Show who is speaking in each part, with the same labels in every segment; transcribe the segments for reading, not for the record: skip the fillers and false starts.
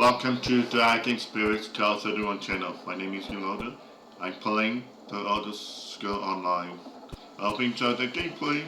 Speaker 1: Welcome to the Dragon Spirits Tale 31 channel. My name is Elder. I'm playing the elderscroll online. I hope you enjoy the gameplay.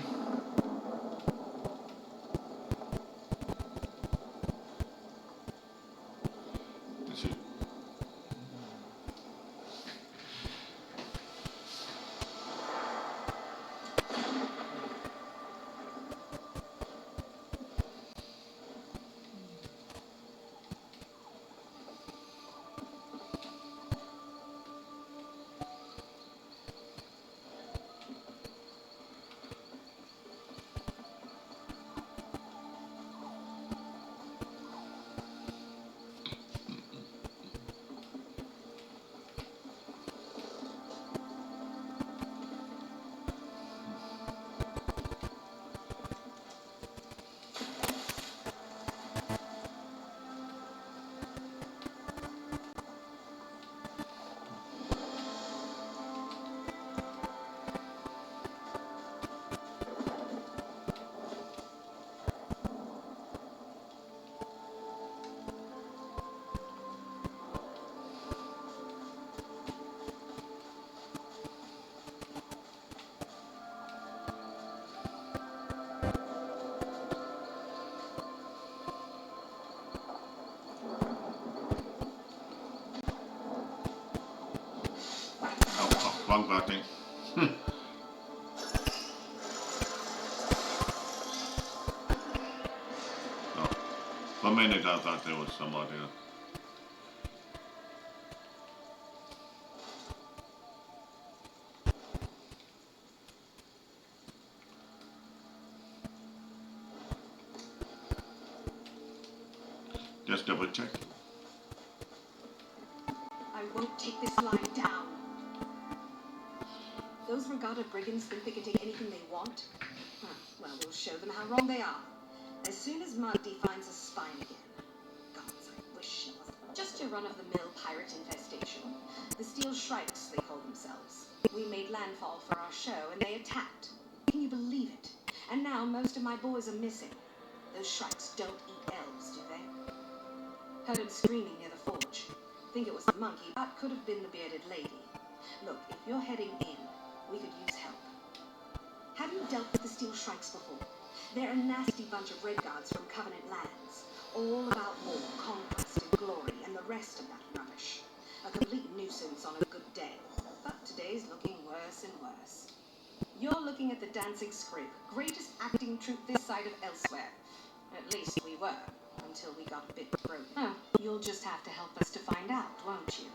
Speaker 1: Wrong button. Oh, for a minute I thought there was somebody else. Just double check.
Speaker 2: I won't take this line down. Those Regatta brigands think they can take anything they want? Well, we'll show them how wrong they are. As soon as Magdi finds a spine again. Gods, I wish she wasn't. Just your run-of-the-mill pirate infestation. The Steel Shrikes, they call themselves. We made landfall for our show, and they attacked. Can you believe it? And now most of my boys are missing. Those Shrikes don't eat elves, do they? Heard him screaming near the forge. Think it was the monkey, but could have been the bearded lady. Look, if you're heading in, we could use help. Have you dealt with the Steel Shrikes before? They're a nasty bunch of red guards from Covenant lands. All about war, conquest, and glory, and the rest of that rubbish. A complete nuisance on a good day. But today's looking worse and worse. You're looking at the Dancing Scrib, greatest acting troupe this side of elsewhere. At least we were, until we got a bit broken. Oh, you'll just have to help us to find out, won't you?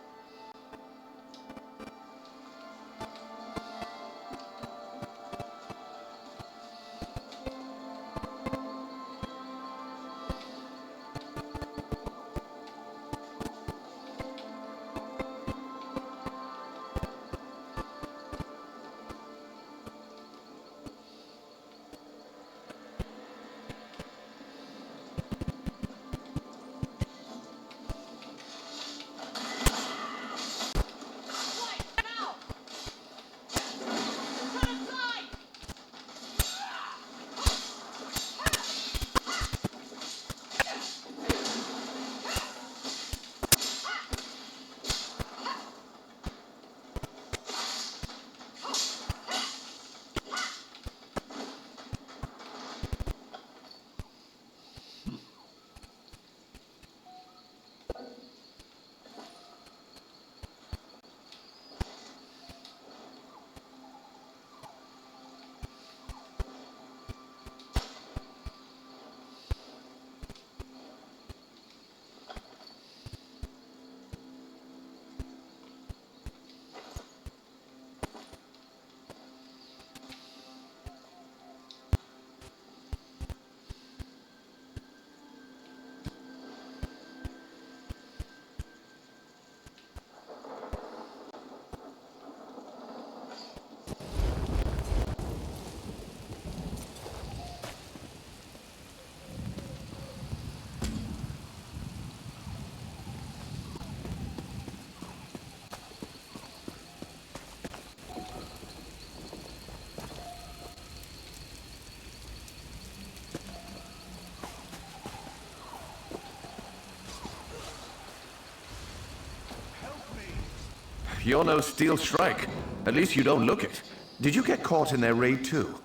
Speaker 3: You're no Steel Strike. At least you don't look it. Did you get caught in their raid too?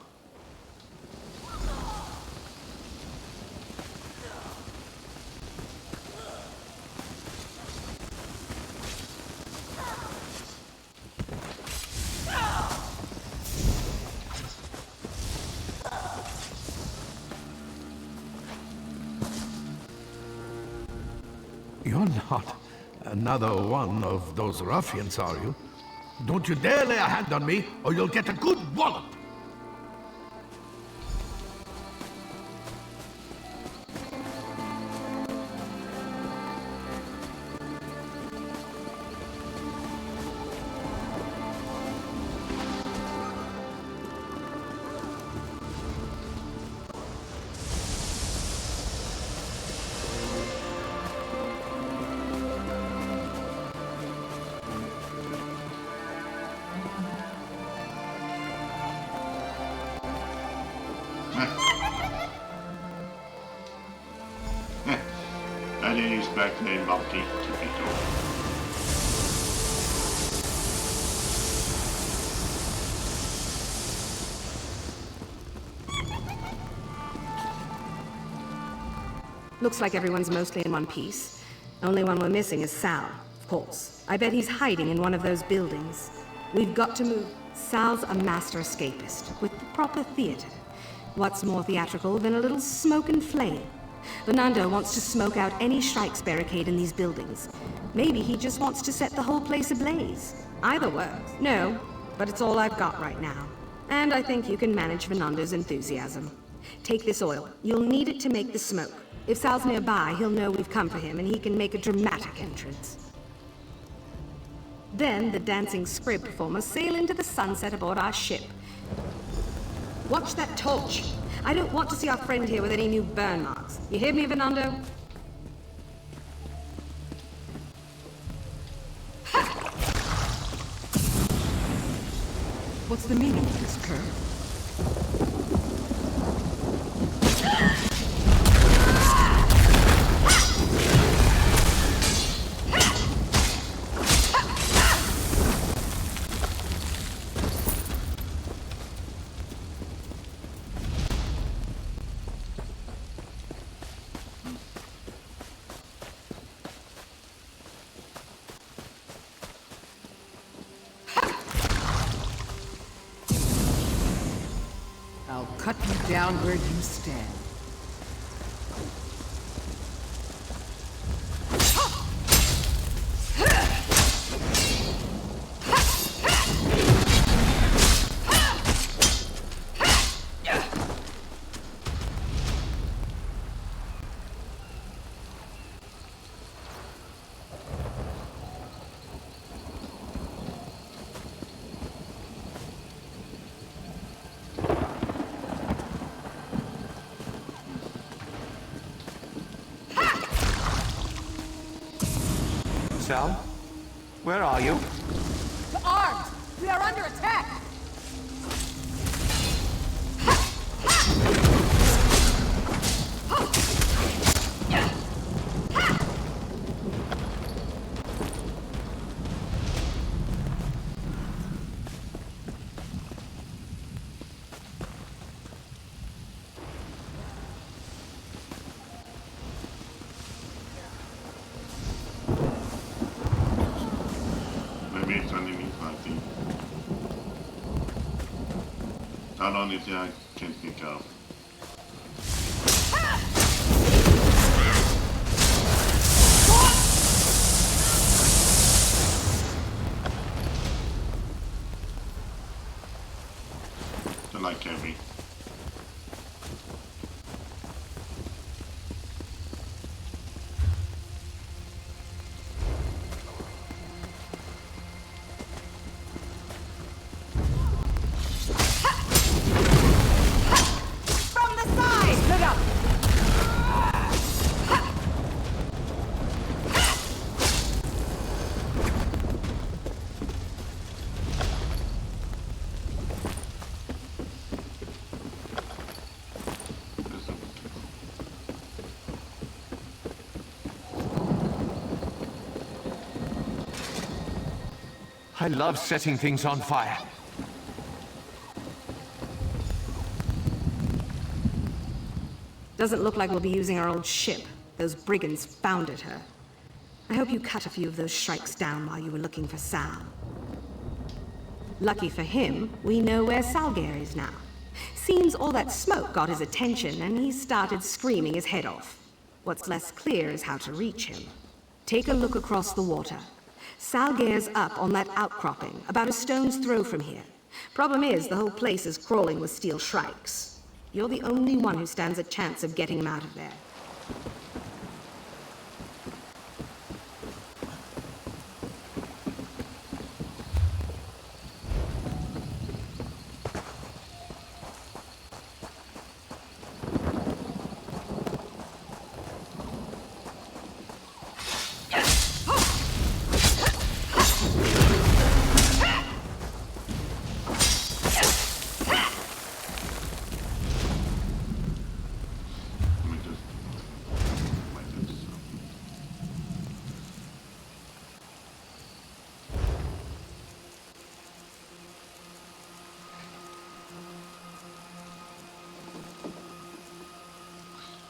Speaker 4: You're not another one of those ruffians, are you? Don't you dare lay a hand on me, or you'll get a good wallop!
Speaker 1: I didn't expect a monkey to be gone.
Speaker 5: Looks like everyone's mostly in one piece. Only one we're missing is Sal, of course. I bet he's hiding in one of those buildings. We've got to move. Sal's a master escapist, with the proper theater. What's more theatrical than a little smoke and flame? Fernando wants to smoke out any strikes barricade in these buildings. Maybe he just wants to set the whole place ablaze. Either works. No, but it's all I've got right now. And I think you can manage Fernando's enthusiasm. Take this oil. You'll need it to make the smoke. If Sal's nearby, he'll know we've come for him and he can make a dramatic entrance. Then the dancing scrib performers sail into the sunset aboard our ship. Watch that torch! I don't want to see our friend here with any new burn marks. You hear me, Fernando?
Speaker 6: What's the meaning of this curve? I'll cut you down where you stand.
Speaker 7: Sal? Where are you?
Speaker 6: Armed! We are under attack!
Speaker 1: Maybe it's enemy party. Not only thing I can think of. They're like heavy.
Speaker 7: I love setting things on fire.
Speaker 5: Doesn't look like we'll be using our old ship. Those brigands founded her. I hope you cut a few of those shrikes down while you were looking for Sal. Lucky for him, we know where Salgare is now. Seems all that smoke got his attention and he started screaming his head off. What's less clear is how to reach him. Take a look across the water. Salgare's up on that outcropping, about a stone's throw from here. Problem is, the whole place is crawling with steel shrikes. You're the only one who stands a chance of getting him out of there.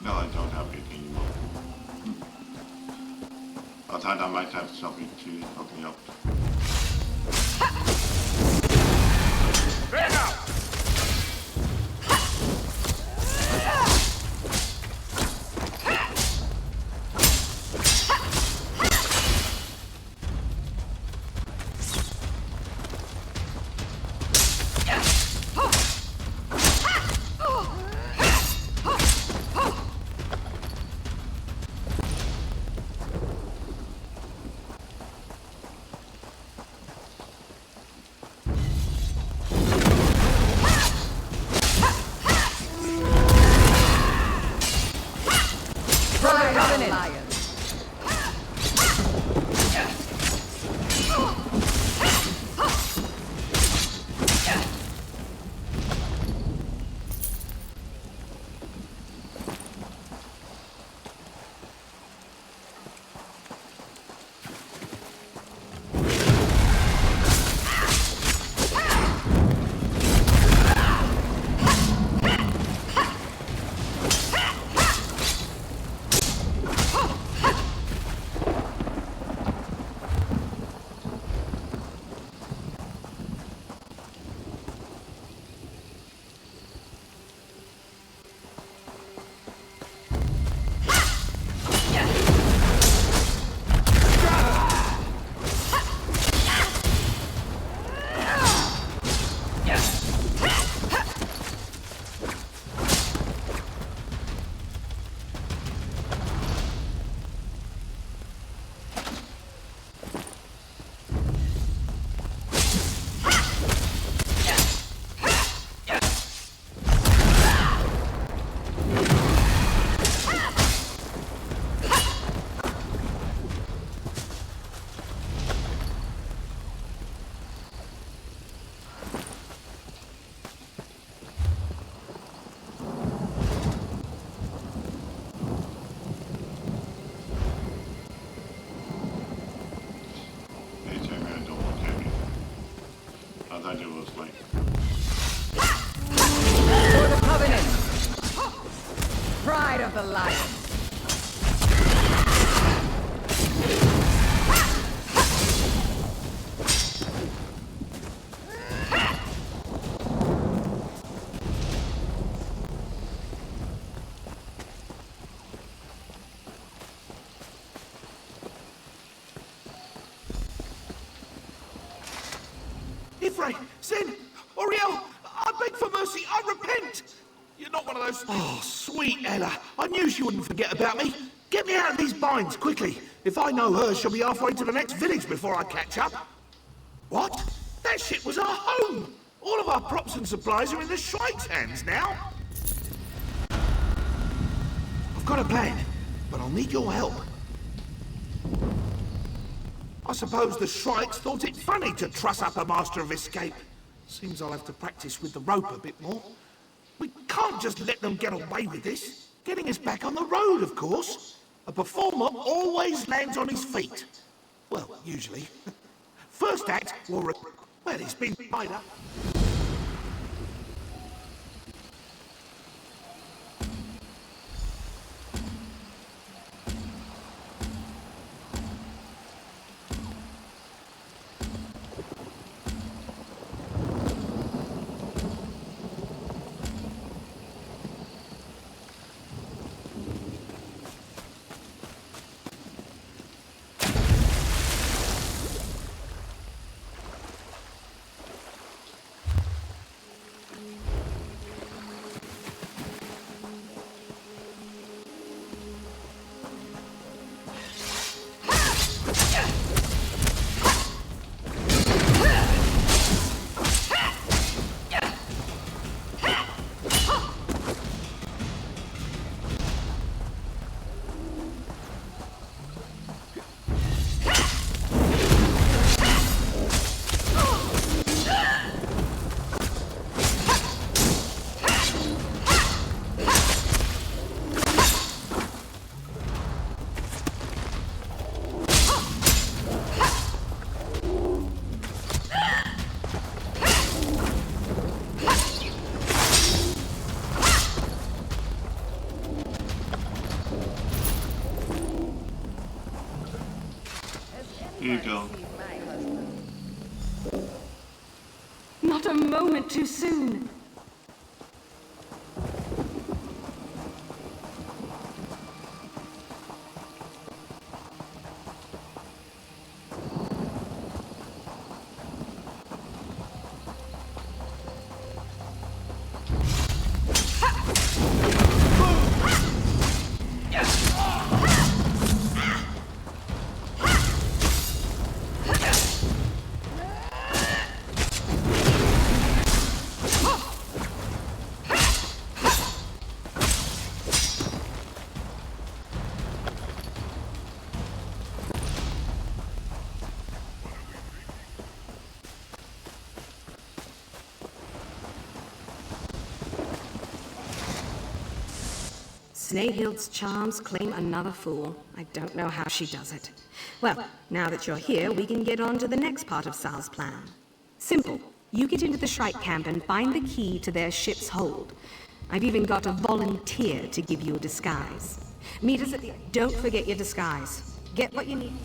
Speaker 1: No, I don't have it anymore. I thought I might have something to help me out.
Speaker 6: The lion.
Speaker 4: Ifray, Zen, Oriel, I beg for mercy, I repent! You're not one of those... Oh, sweet Ella, I knew she wouldn't forget about me. Get me out of these binds, quickly. If I know her, she'll be halfway to the next village before I catch up. What? That ship was our home! All of our props and supplies are in the Shrike's hands now. I've got a plan, but I'll need your help. I suppose the Shrikes thought it funny to truss up a Master of Escape. Seems I'll have to practice with the rope a bit more. We can't just let them get away with this. Getting us back on the road, of course. A performer always lands on his feet. Well, usually. First act will well, it's been tied up.
Speaker 1: Here you go.
Speaker 5: Not a moment too soon. Snehild's charms claim another fool. I don't know how she does it. Well, now that you're here, we can get on to the next part of Sal's plan. Simple. You get into the Shrike camp and find the key to their ship's hold. I've even got a volunteer to give you a disguise. Meet us at the... Don't forget your disguise. Get what you need.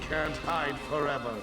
Speaker 4: Can't hide forever.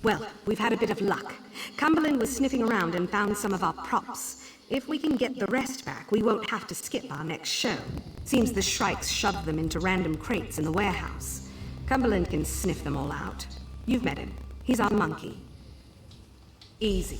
Speaker 5: Well, we've had a bit of luck. Cumberland was sniffing around and found some of our props. If we can get the rest back, we won't have to skip our next show. Seems the Shrikes shoved them into random crates in the warehouse. Cumberland can sniff them all out. You've met him. He's our monkey. Easy.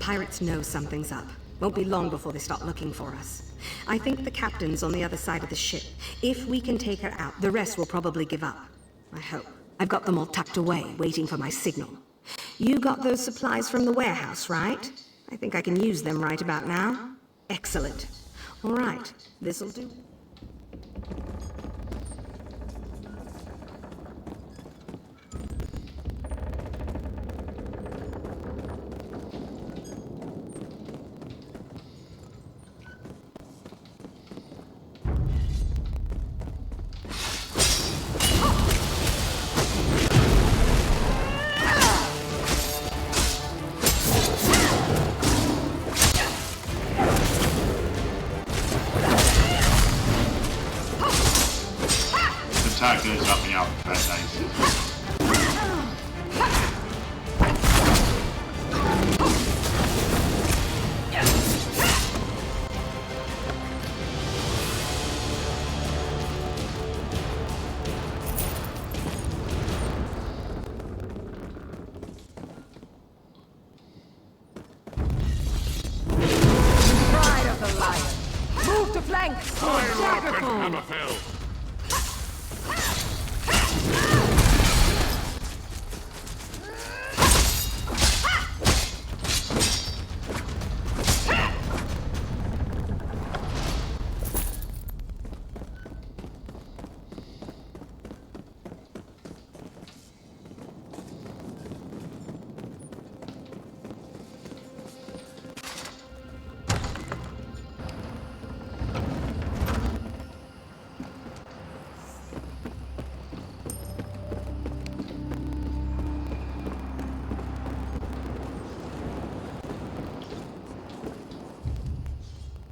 Speaker 5: Pirates know something's up. Won't be long before they start looking for us. I think the captain's on the other side of the ship. If we can take her out, the rest will probably give up. I hope. I've got them all tucked away, waiting for my signal. You got those supplies from the warehouse, right? I think I can use them right about now. Excellent. All right, this'll do.
Speaker 1: Attacker is helping out with that nice.
Speaker 6: Pride of the lion. Move to flank.
Speaker 7: Hammerfell.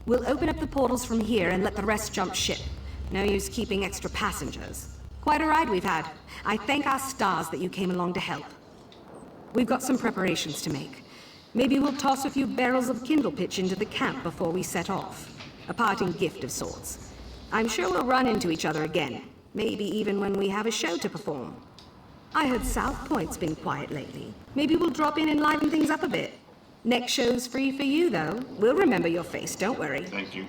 Speaker 5: We'll open up the portals from here and let the rest jump ship. No use keeping extra passengers. Quite a ride we've had. I thank our stars that you came along to help. We've got some preparations to make. Maybe we'll toss a few barrels of kindle pitch into the camp before we set off. A parting gift of sorts. I'm sure we'll run into each other again. Maybe even when we have a show to perform. I heard South Point's been quiet lately. Maybe we'll drop in and liven things up a bit. Next show's free for you, though. We'll remember your face, don't worry.
Speaker 1: Thank you.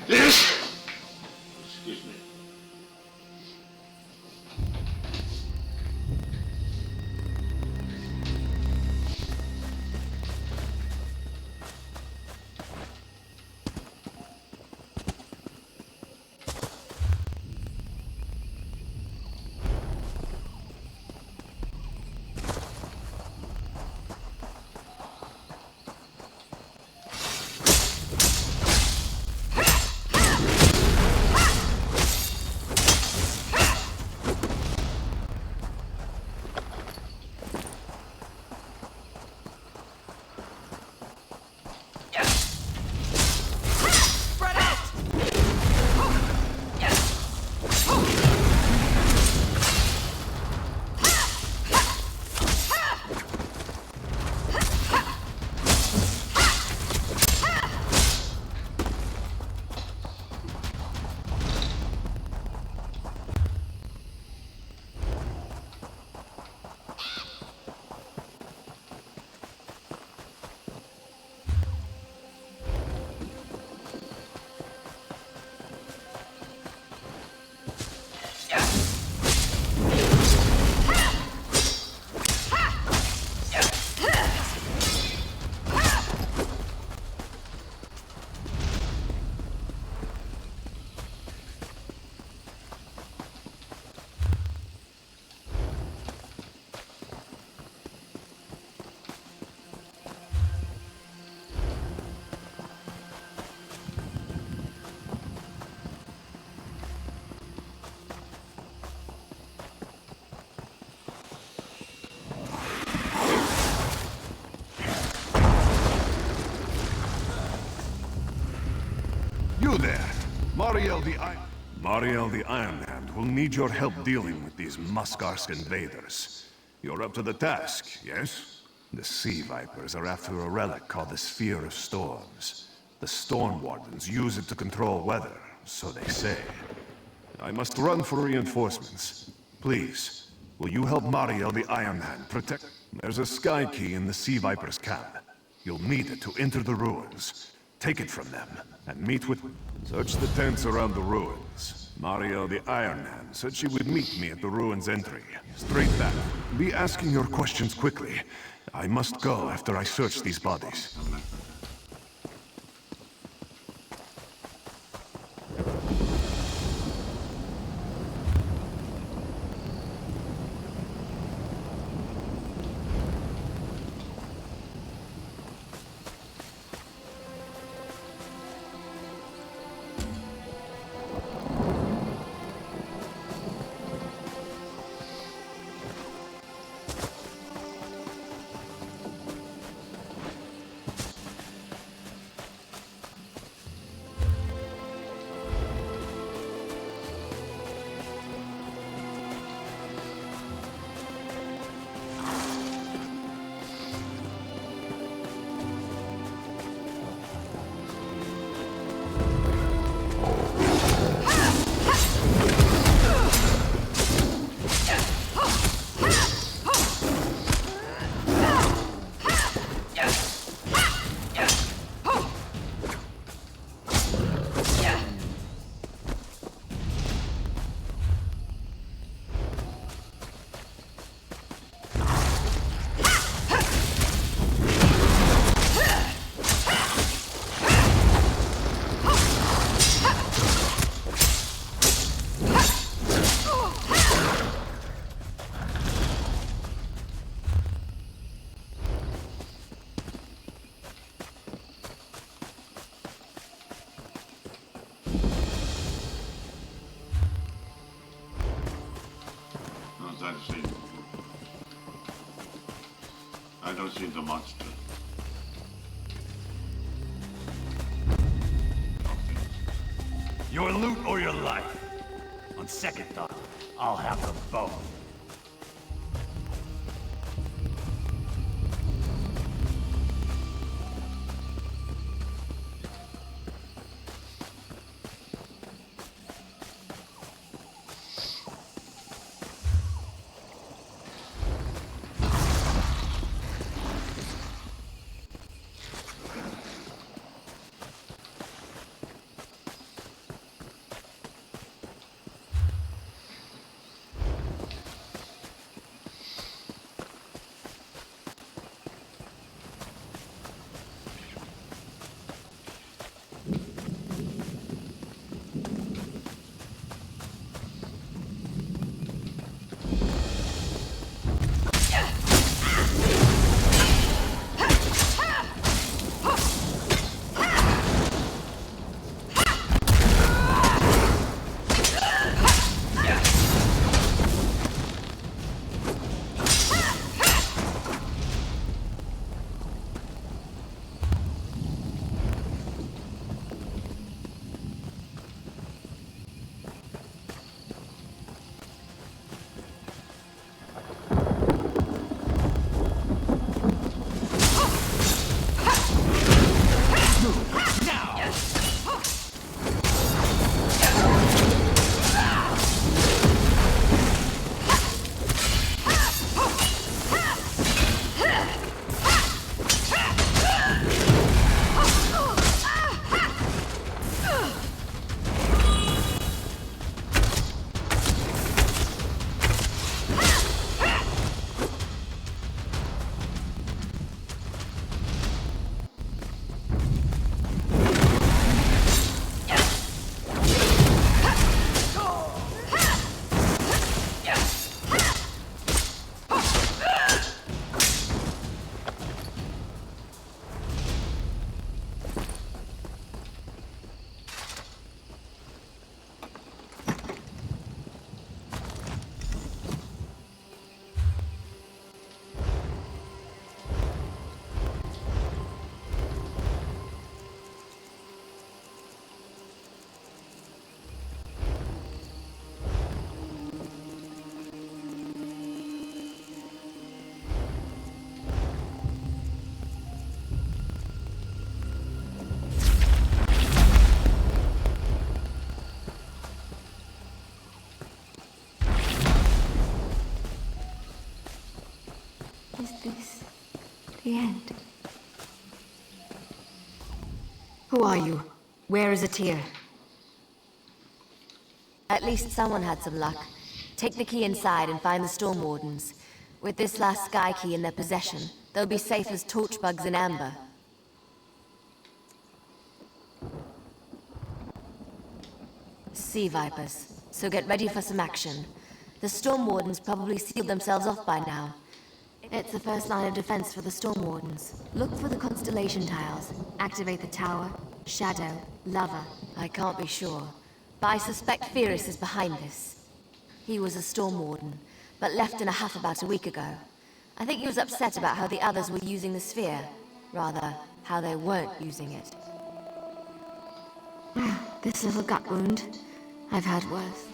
Speaker 1: Excuse me.
Speaker 3: You there! Mariel the Iron Hand will need your help dealing with these Muskarsk invaders. You're up to the task, yes? The Sea Vipers are after a relic called the Sphere of Storms. The Storm Wardens use it to control weather, so they say. I must run for reinforcements. Please, will you help Mariel the Iron Hand protect... There's a sky key in the Sea Vipers camp. You'll need it to enter the ruins. Take it from them, and meet with... Search the tents around the ruins. Mariel the Iron Hand said she would meet me at the ruins entry. Straight back. Be asking your questions quickly. I must go after I search these bodies.
Speaker 1: I don't see the monster.
Speaker 8: Your loot or your life? On second thought, I'll have them both.
Speaker 9: Is this the end?
Speaker 5: Who are you? Where is Atir?
Speaker 9: At least someone had some luck. Take the key inside and find the Storm Wardens. With this last Sky Key in their possession, they'll be safe as torchbugs in amber. Sea Vipers, so get ready for some action. The Storm Wardens probably sealed themselves off by now. It's the first line of defense for the Storm Wardens. Look for the constellation tiles. Activate the tower, shadow, lover. I can't be sure, but I suspect Fierce is behind this. He was a Storm Warden, but left in a huff about a week ago. I think he was upset about how the others were using the sphere. Rather, how they weren't using it.
Speaker 5: This little gut wound. I've had worse.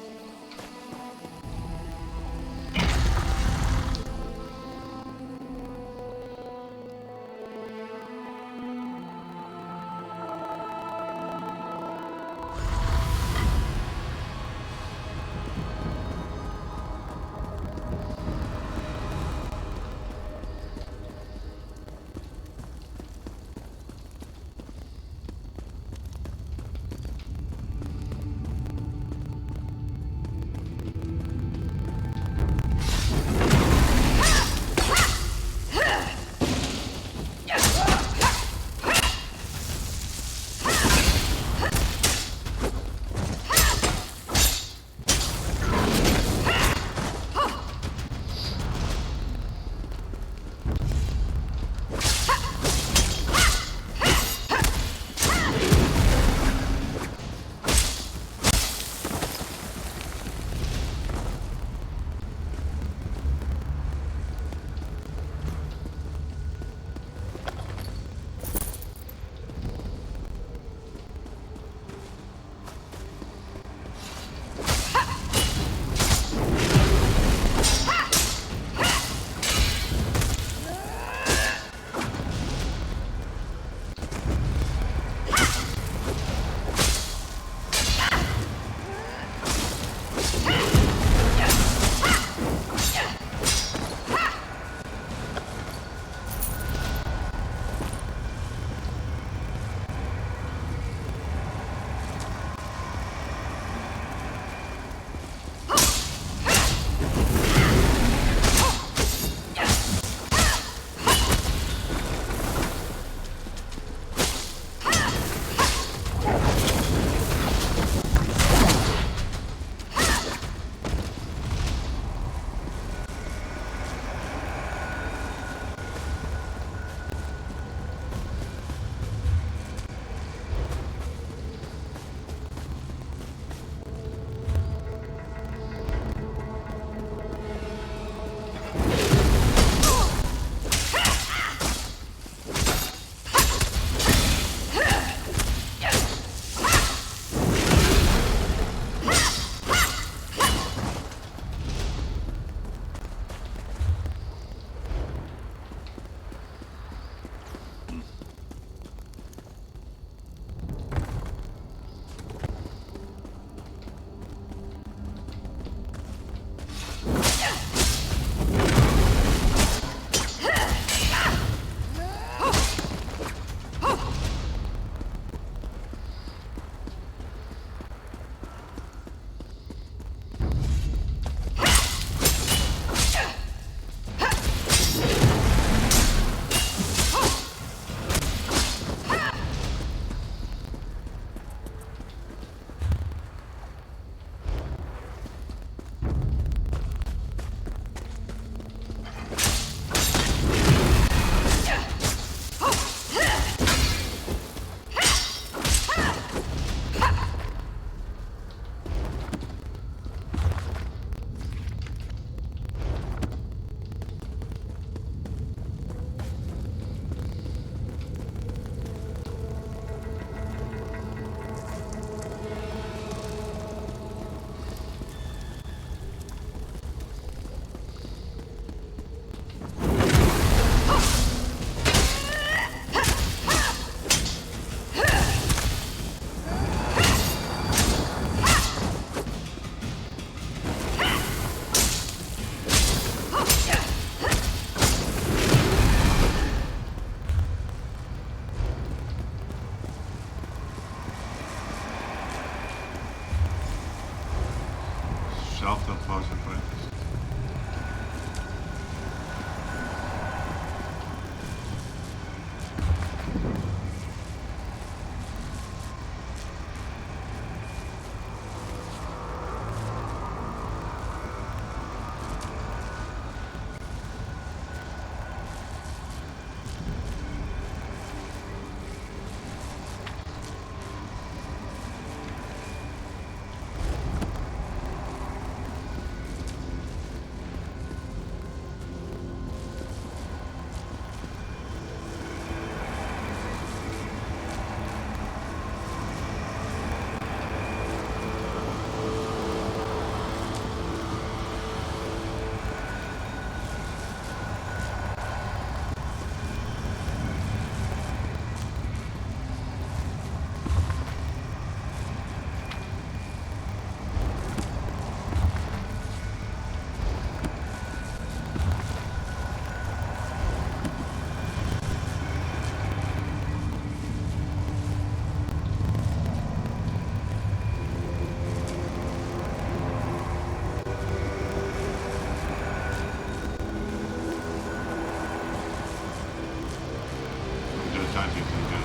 Speaker 1: times you can do.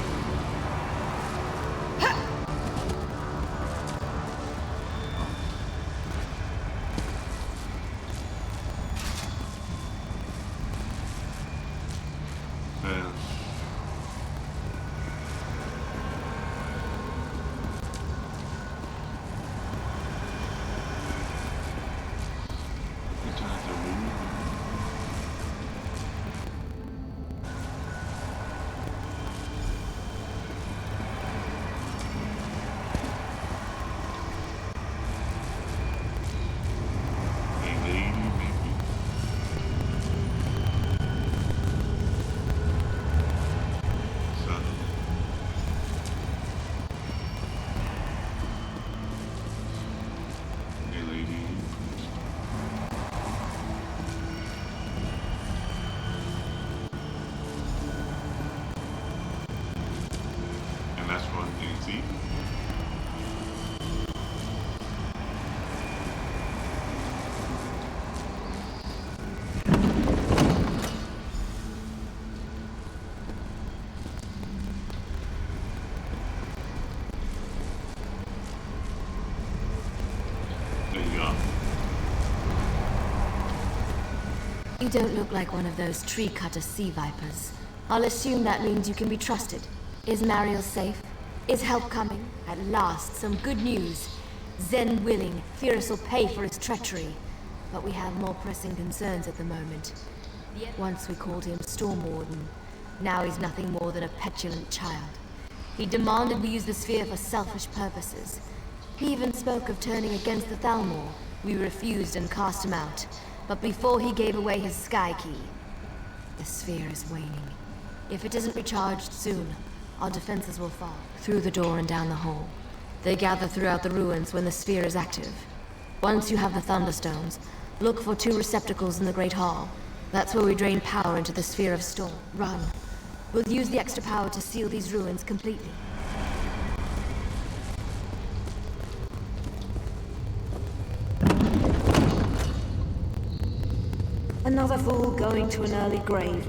Speaker 9: You don't look like one of those tree-cutter sea vipers. I'll assume that means you can be trusted. Is Mariel safe? Is help coming? At last, some good news. Zen willing, Fierce will pay for his treachery. But we have more pressing concerns at the moment. Once we called him Storm Warden. Now he's nothing more than a petulant child. He demanded we use the sphere for selfish purposes. He even spoke of turning against the Thalmor. We refused and cast him out. But before he gave away his sky key, the sphere is waning. If it isn't recharged soon, our defenses will fall. Through the door and down the hall. They gather throughout the ruins when the sphere is active. Once you have the Thunderstones, look for 2 receptacles in the Great Hall. That's where we drain power into the Sphere of Storm. Run. We'll use the extra power to seal these ruins completely.
Speaker 5: Another fool going to an early grave.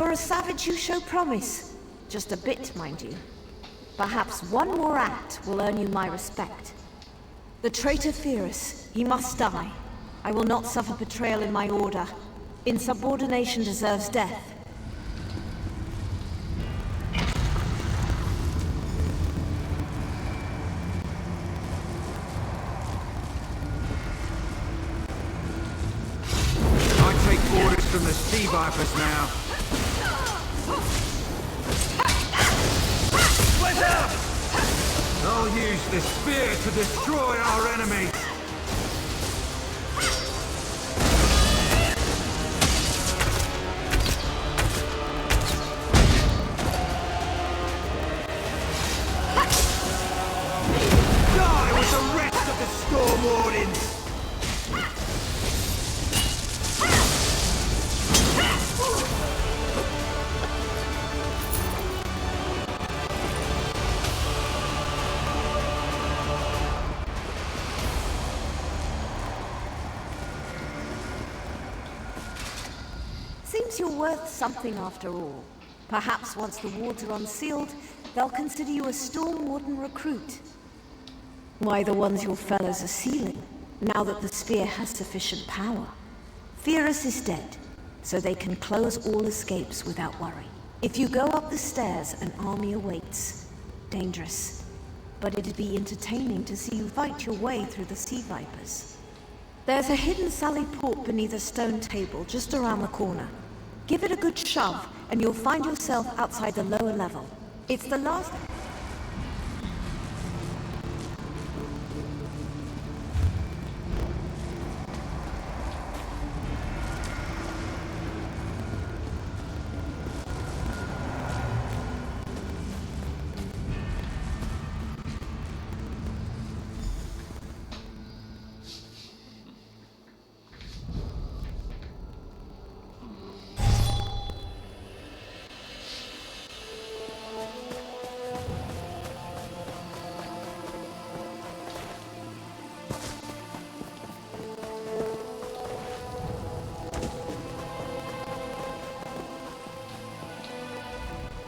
Speaker 9: For a savage, you show promise. Just a bit, mind you. Perhaps one more act will earn you my respect. The traitor Pyrrhus, he must die. I will not suffer betrayal in my order. Insubordination deserves death.
Speaker 4: I take orders from the sea vipers now. Split up! I'll use the spear to destroy our enemies. Die with the rest of the Storm Wardens!
Speaker 9: Seems you're worth something after all. Perhaps once the wards are unsealed, they'll consider you a Storm Warden recruit. Why, the ones your fellows are sealing, now that the spear has sufficient power. Pyrrhus is dead, so they can close all escapes without worry. If you go up the stairs, an army awaits. Dangerous. But it'd be entertaining to see you fight your way through the sea vipers. There's a hidden sally port beneath a stone table just around the corner. Give it a good shove, and you'll find yourself outside the lower level. It's the last...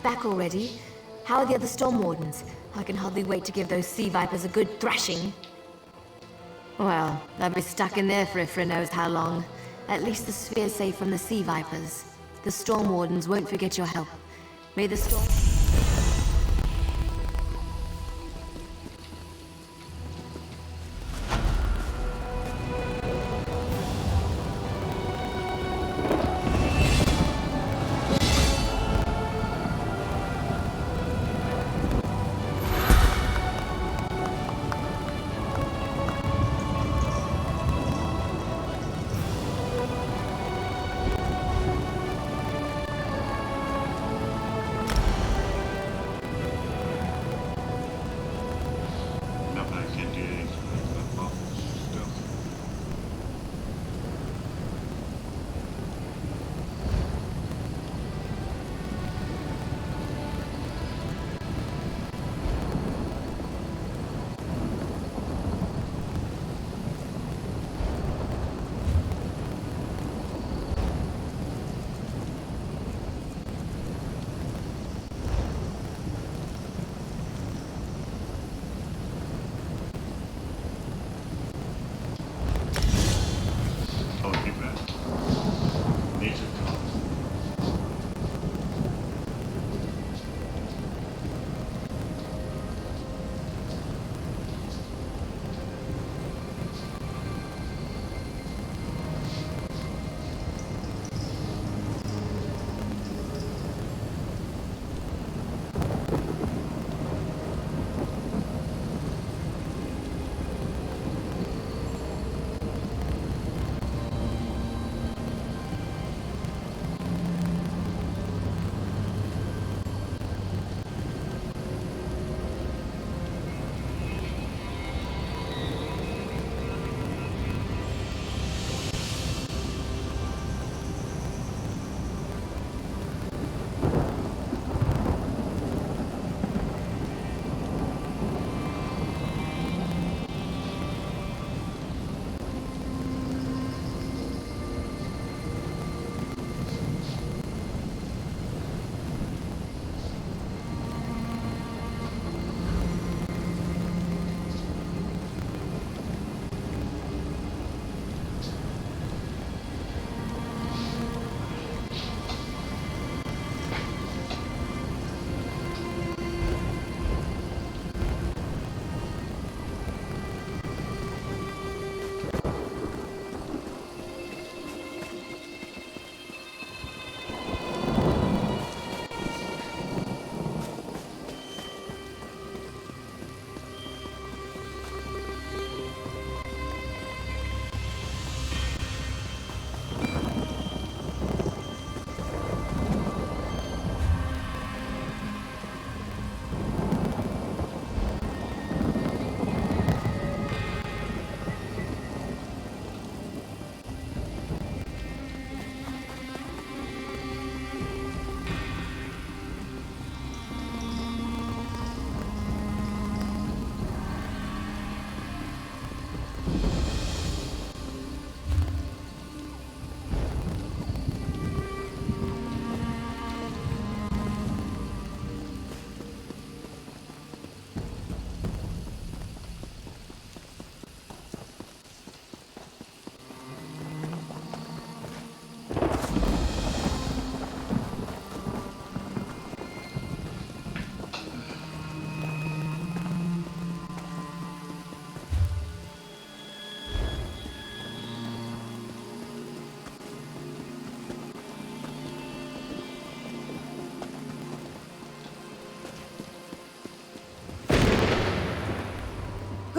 Speaker 9: Back already? How are the other Storm Wardens? I can hardly wait to give those sea vipers a good thrashing. Well, they'll be stuck in there for Ifra knows how long. At least the sphere's safe from the sea vipers. The Storm Wardens won't forget your help. May the storm...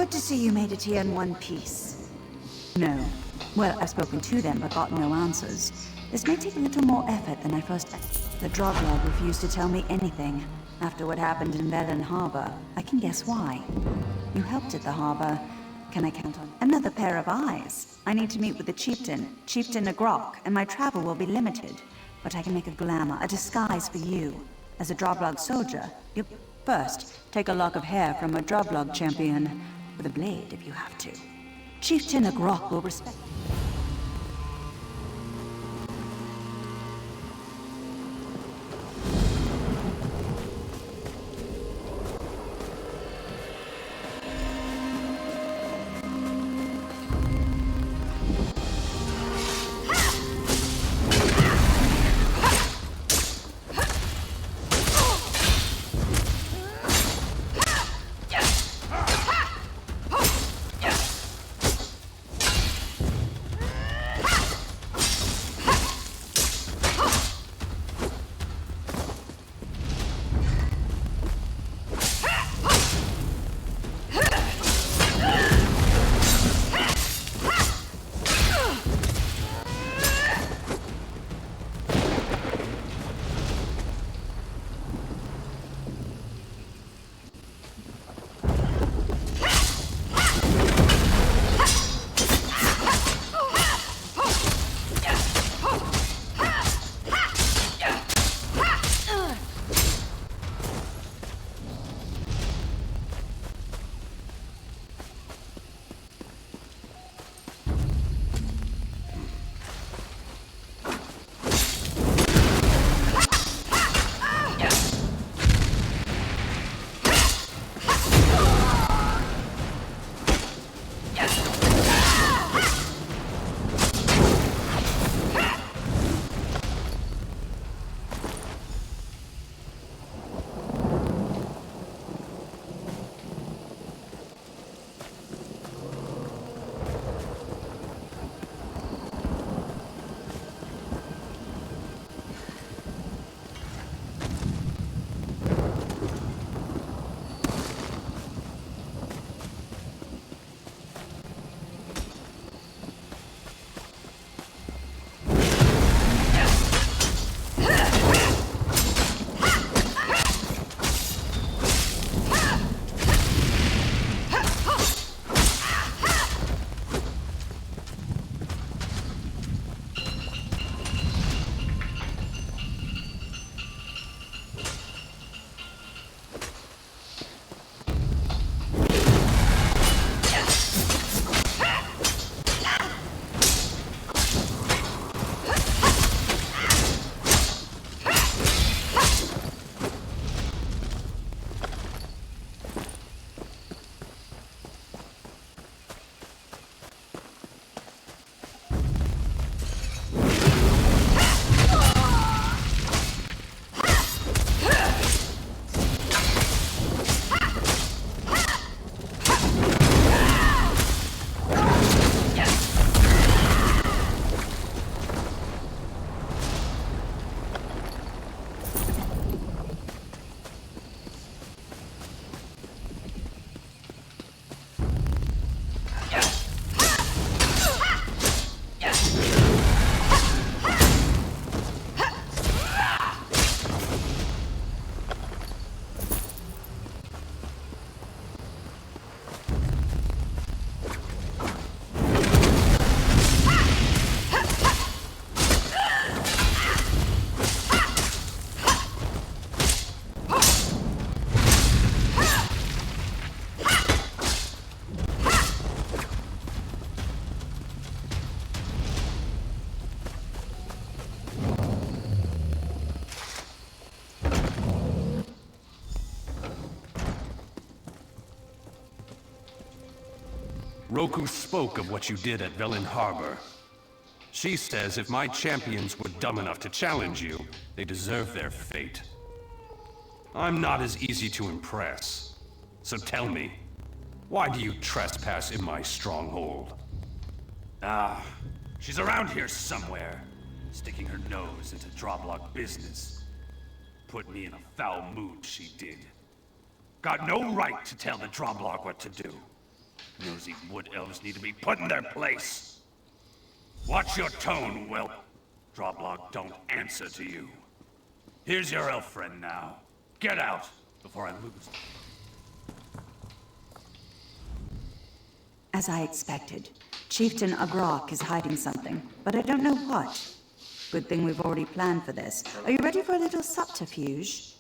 Speaker 10: Good to see you made it here in one piece. No. Well, I've spoken to them, but got no answers. This may take a little more effort than I first... The Droglog refused to tell me anything. After what happened in Velen Harbor, I can guess why. You helped at the harbor. Can I count on another pair of eyes? I need to meet with the chieftain, Chieftain Agrok, and my travel will be limited. But I can make a glamour, a disguise for you. As a Droglog soldier, you... First, take a lock of hair from a Droglog champion. With a blade, if you have to. Chieftain Agrok will respect you.
Speaker 3: Roku spoke of what you did at Velen Harbor. She says if my champions were dumb enough to challenge you, they deserve their fate. I'm not as easy to impress. So tell me, why do you trespass in my stronghold?
Speaker 8: Ah, she's around here somewhere, sticking her nose into Droglog business. Put me in a foul mood, she did. Got no right to tell the Droglog what to do. Nosy wood elves need to be put in their place. Watch your tone, whelp. Droblog don't answer to you. Here's your elf friend now. Get out before I lose.
Speaker 10: As I expected, Chieftain Agrok is hiding something, but I don't know what. Good thing we've already planned for this. Are you ready for a little subterfuge?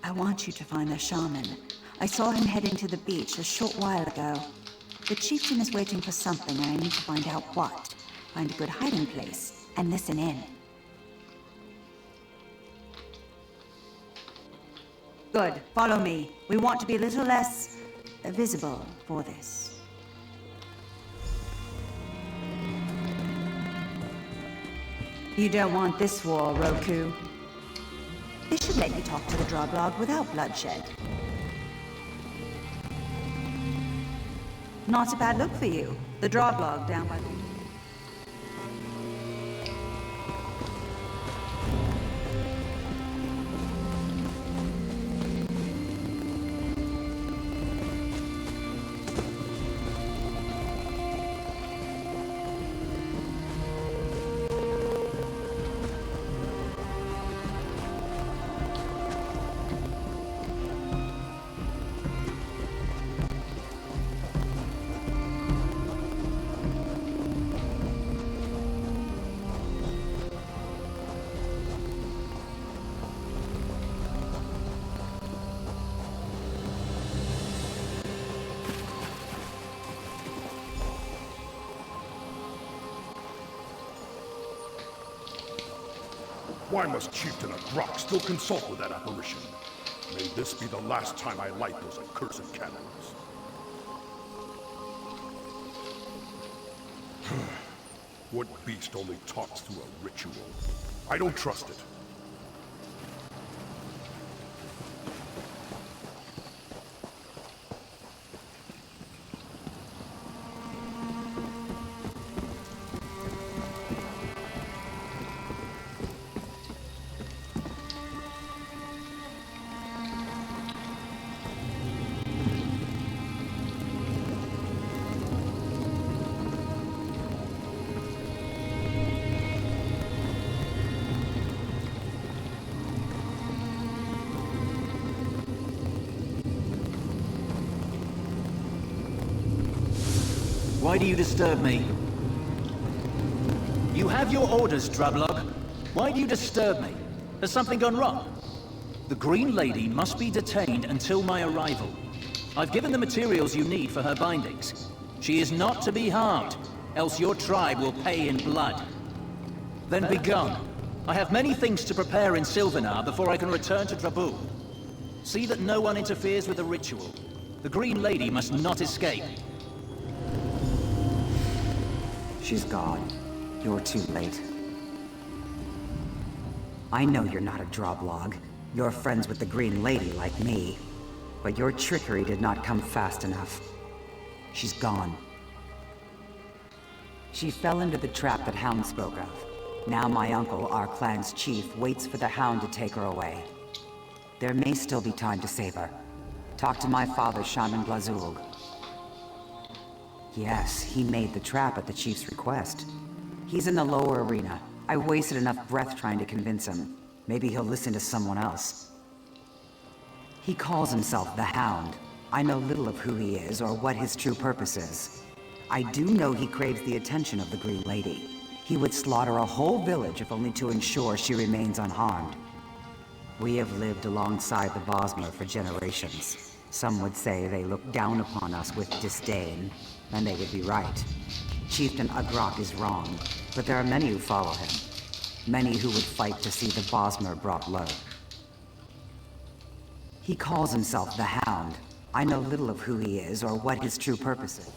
Speaker 10: I want you to find the shaman. I saw him heading to the beach a short while ago. The chieftain is waiting for something, and I need to find out what. Find a good hiding place, and listen in. Good. Follow me. We want to be a little less visible for this. You don't want this war, Roku. This should let you talk to the Droblog without bloodshed. Not a bad look for you. The Droblog down by the...
Speaker 7: Why must Chieftain Agrok still consult with that apparition? May this be the last time I light those accursed candles. What beast only talks through a ritual? I don't trust it.
Speaker 11: Why do you disturb me? You have your orders, Droblog. Why do you disturb me? Has something gone wrong? The Green Lady must be detained until my arrival. I've given the materials you need for her bindings. She is not to be harmed, else your tribe will pay in blood. Then be gone. I have many things to prepare in Sylvanar before I can return to Drabul. See that no one interferes with the ritual. The Green Lady must not escape.
Speaker 12: She's gone. You're too late. I know you're not a Droblog. You're friends with the Green Lady like me. But your trickery did not come fast enough. She's gone. She fell into the trap that Hound spoke of. Now my uncle, our clan's chief, waits for the Hound to take her away. There may still be time to save her. Talk to my father, Shaman Glazulg. Yes, he made the trap at the chief's request. He's in the lower arena. I wasted enough breath trying to convince him. Maybe he'll listen to someone else. He calls himself the Hound. I know little of who he is or what his true purpose is. I do know he craves the attention of the Green Lady. He would slaughter a whole village if only to ensure she remains unharmed. We have lived alongside the Bosmer for generations. Some would say they look down upon us with disdain, and they would be right. Chieftain Agrok is wrong, but there are many who follow him. Many who would fight to see the Bosmer brought low. He calls himself the Hound. I know little of who he is or what his true purpose is.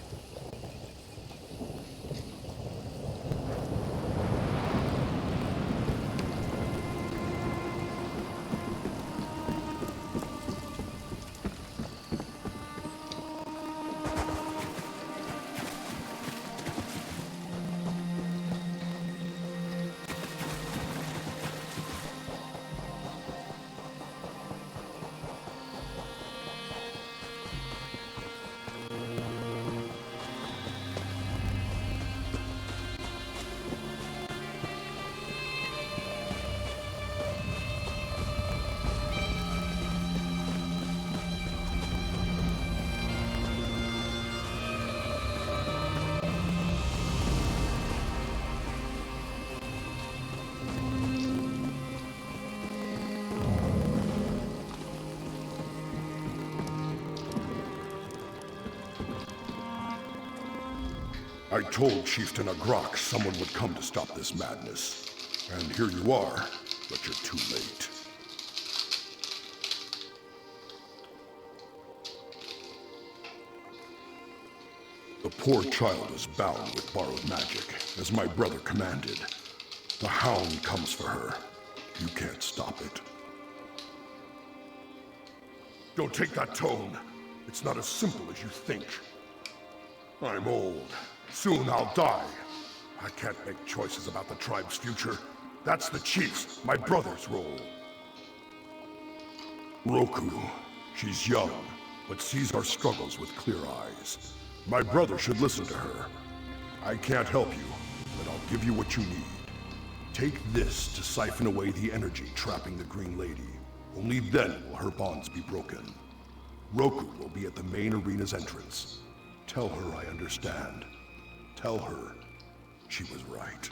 Speaker 7: I told Chieftain Agrok someone would come to stop this madness. And here you are, but you're too late. The poor child is bound with borrowed magic, as my brother commanded. The Hound comes for her. You can't stop it. Don't take that tone. It's not as simple as you think. I'm old. Soon I'll die. I can't make choices about the tribe's future. That's the chief's, my brother's role. Roku. She's young, but sees our struggles with clear eyes. My brother should listen to her. I can't help you, but I'll give you what you need. Take this to siphon away the energy trapping the Green Lady. Only then will her bonds be broken. Roku will be at the main arena's entrance. Tell her I understand. Tell her she was right.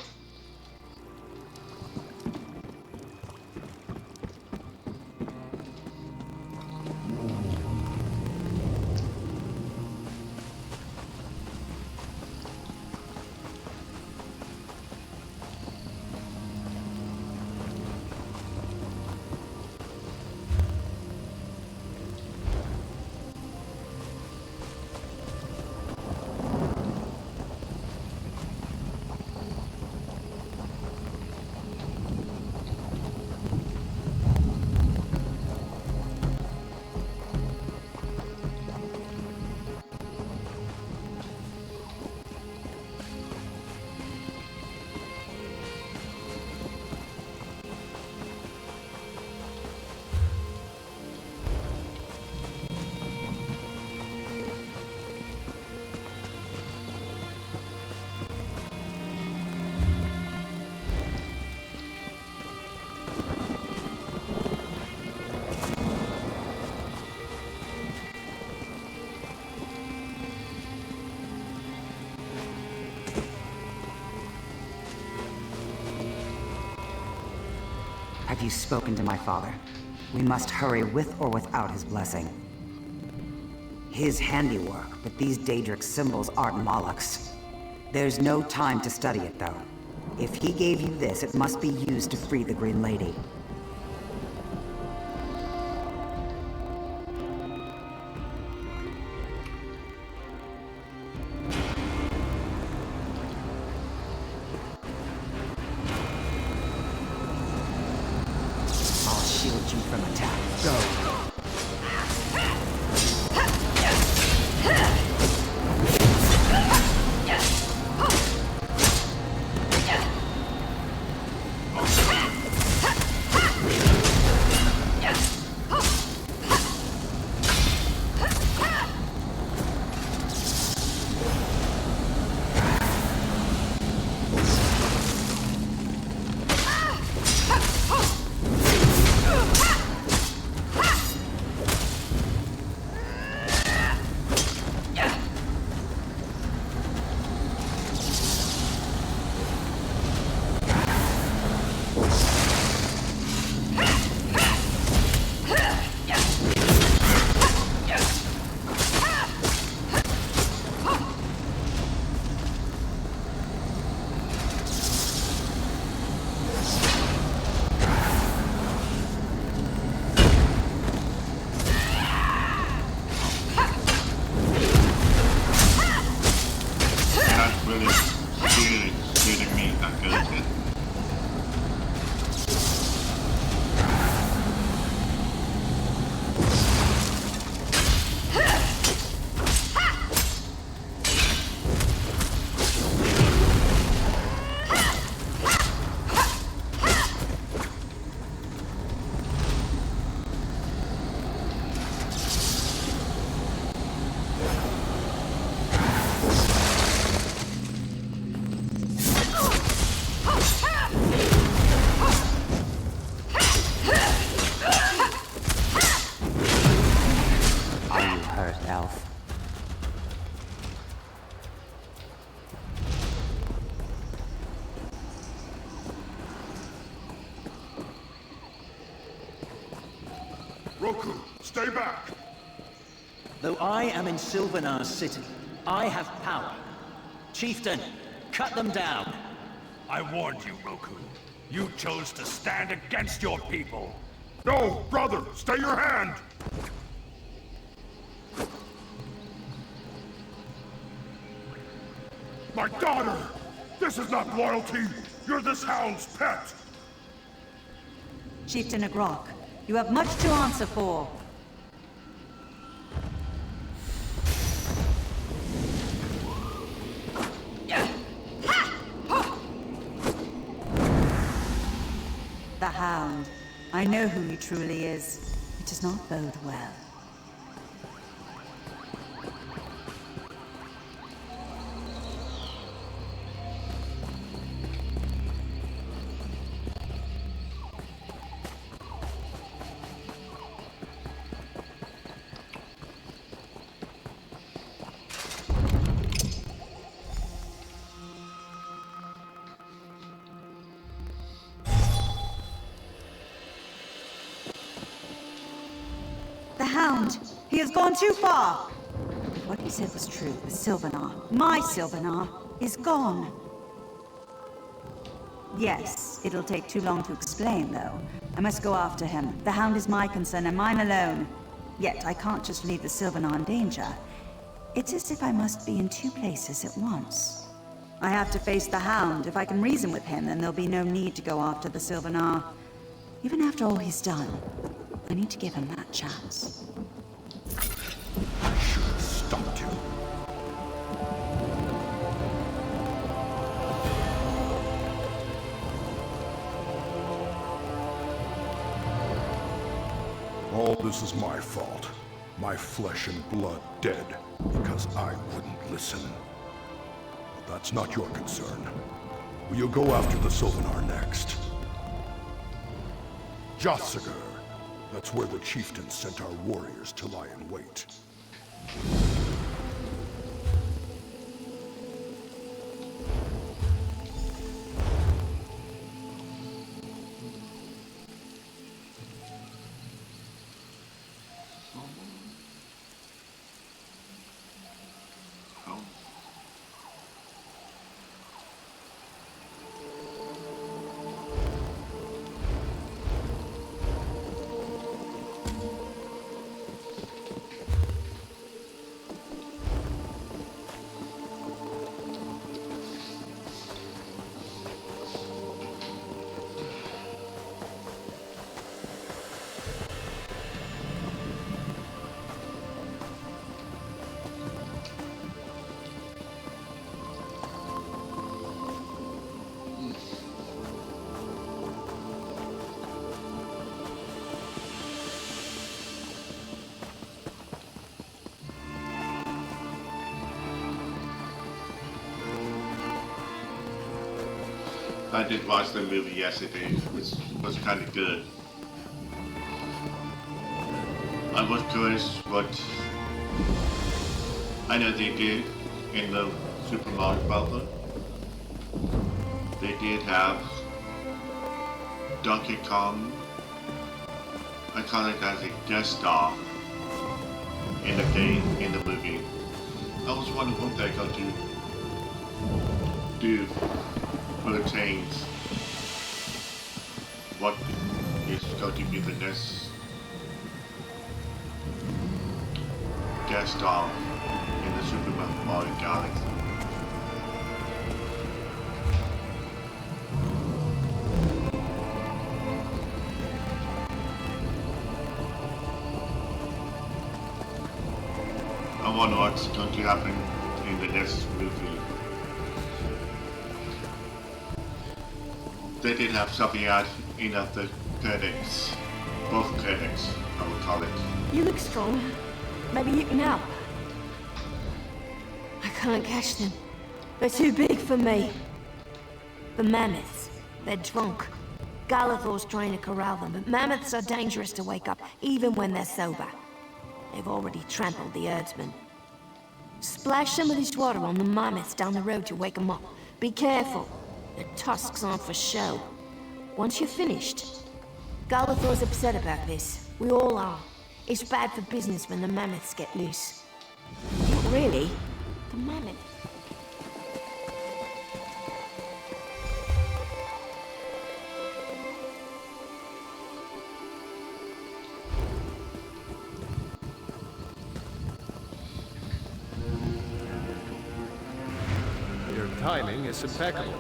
Speaker 12: Have you spoken to my father? We must hurry with or without his blessing. His handiwork, but these Daedric symbols aren't Moloch's. There's no time to study it, though. If he gave you this, it must be used to free the Green Lady. I'll shield you from attack. Go.
Speaker 10: elf.
Speaker 7: Roku, stay back!
Speaker 11: Though I am in Sylvanar's city, I have power. Chieftain, cut them down.
Speaker 8: I warned you, Roku. You chose to stand against your people.
Speaker 7: No, brother, stay your hand! My daughter! This is not loyalty! You're this hound's pet!
Speaker 10: Chieftain Agrok, you have much to answer for. The Hound. I know who he truly is. It does not bode well. The Hound! He has gone too far! If what he said was true, the Sylvanar, my Sylvanar, is gone. Yes, it'll take too long to explain, though. I must go after him. The Hound is my concern and mine alone. Yet I can't just leave the Sylvanar in danger. It's as if I must be in two places at once. I have to face the Hound. If I can reason with him, then there'll be no need to go after the Sylvanar. Even after all he's done, I need to give him that chance.
Speaker 7: I should have stopped him. All this is my fault. My flesh and blood dead because I wouldn't listen. But that's not your concern. Will you go after the Sylvanar next? Jotsagar. That's where the chieftain sent our warriors to lie in wait.
Speaker 1: I did watch the movie yesterday, which was kind of good. I was curious what I know they did in the Super Mario Bros. They did have Donkey Kong, I call it as a guest star in the game, in the movie. I was wondering what they're going to do for the change. What is going to be the next guest star in the Super Mario Galaxy? I wonder what's going to happen in the next movie. They did have something out in the credits. Both credits, I would call it.
Speaker 9: You look strong. Maybe you can help. I can't catch them. They're too big for me. The mammoths. They're drunk. Galathor's trying to corral them, but mammoths are dangerous to wake up, even when they're sober. They've already trampled the herdsmen. Splash some of this water on the mammoths down the road to wake them up. Be careful. Their tusks aren't for show. Once you're finished... Galathor's upset about this. We all are. It's bad for business when the mammoths get loose. Not really. The mammoth...
Speaker 13: Your timing is impeccable.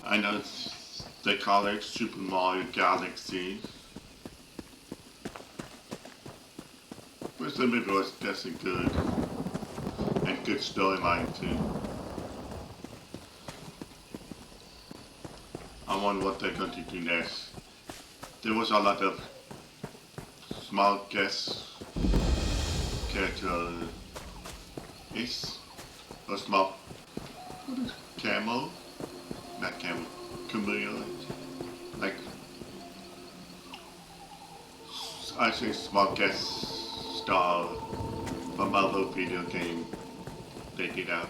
Speaker 1: I know they call it Super Mario Galaxy. But the movie was definitely good. And good storyline too. I wonder what they're going to do next. There was a lot of small guest character or small camo. Not camera, chameleon, like, I say small guest star from other video game they did out.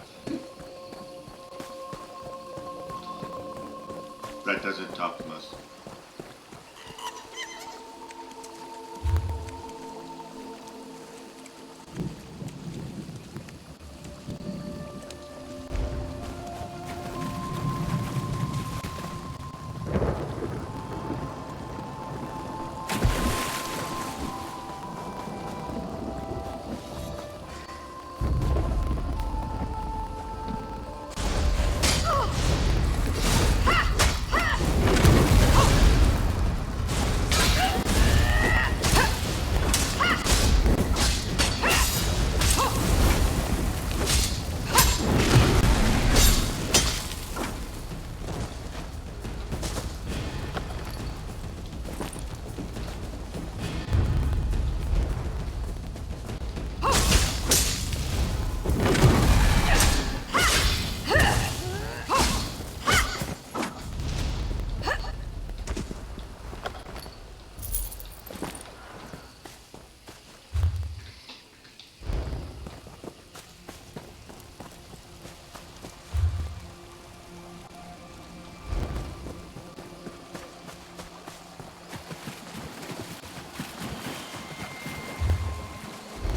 Speaker 1: That doesn't talk much.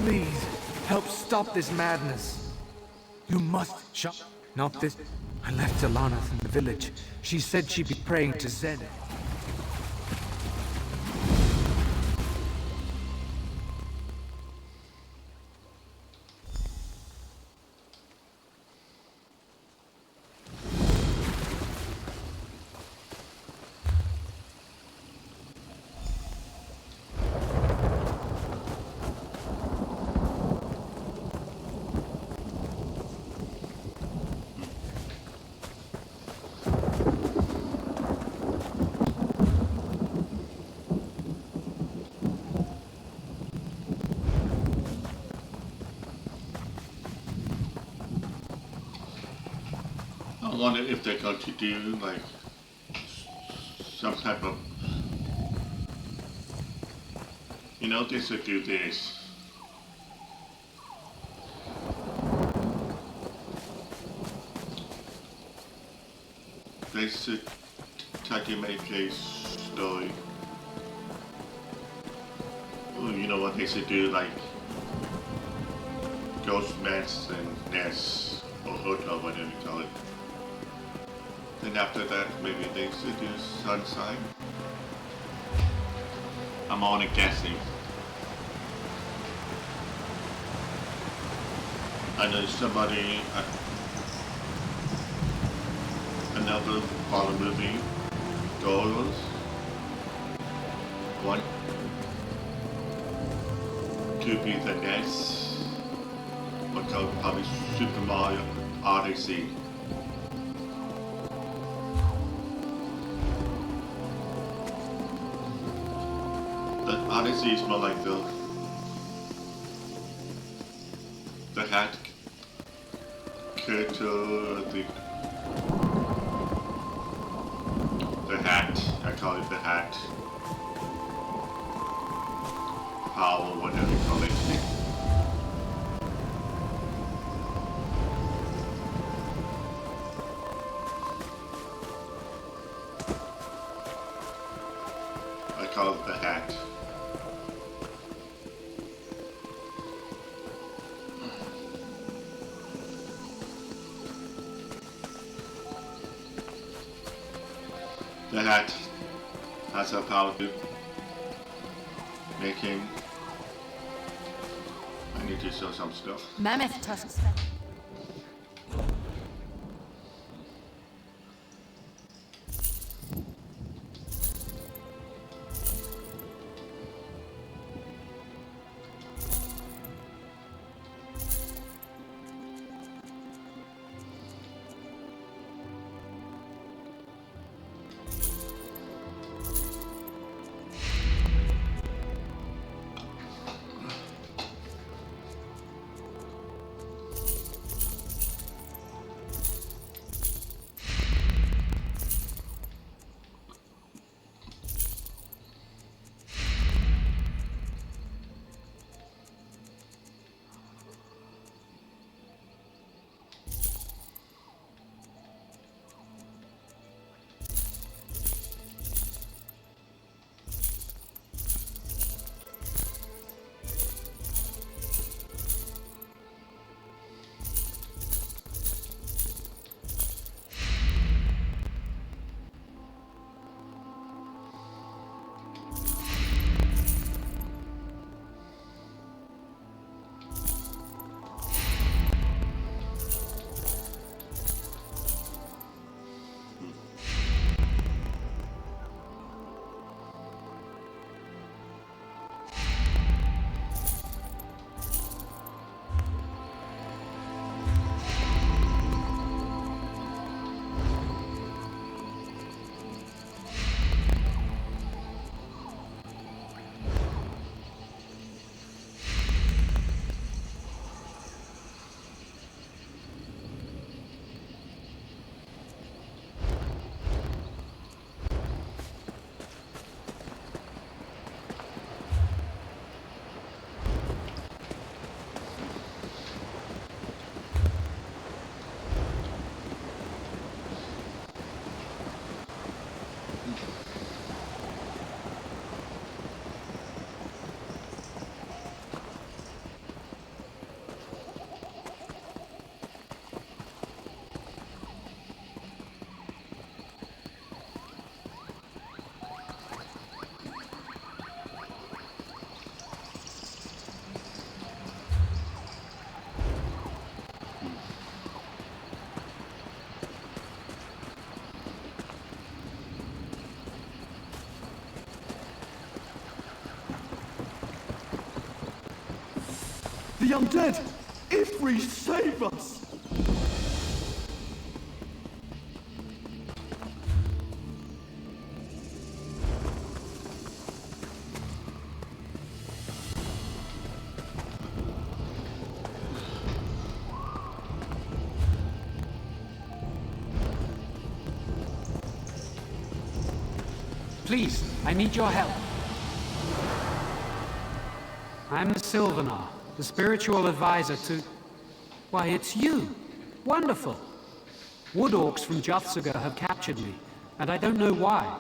Speaker 14: Please, help stop this madness. You must shut. Not this. I left Alanath in the village. She said she'd be praying to Zed.
Speaker 1: I wonder if they're going to do like some type of, you know, they should do this. They should try to make a story. Ooh, you know what they should do, like ghost masks and nests or hotel, whatever you call it. Then after that, maybe they should do Sunside. I'm only guessing. I know somebody, another horror movie, Dollars. One could be the next. One called probably Super Mario Odyssey. The Odyssey is more like the hat character, the hat, I call it the hat. Power, whatever you call it. I call it the hat. The hat has the power to make him. I need to show some stuff.
Speaker 9: Mammoth tusks.
Speaker 4: The undead! Ifri, save us!
Speaker 15: Please, I need your help. I'm the Sylvanar, the spiritual advisor to... Why, it's you! Wonderful! Wood orcs from Juthsaga have captured me, and I don't know why.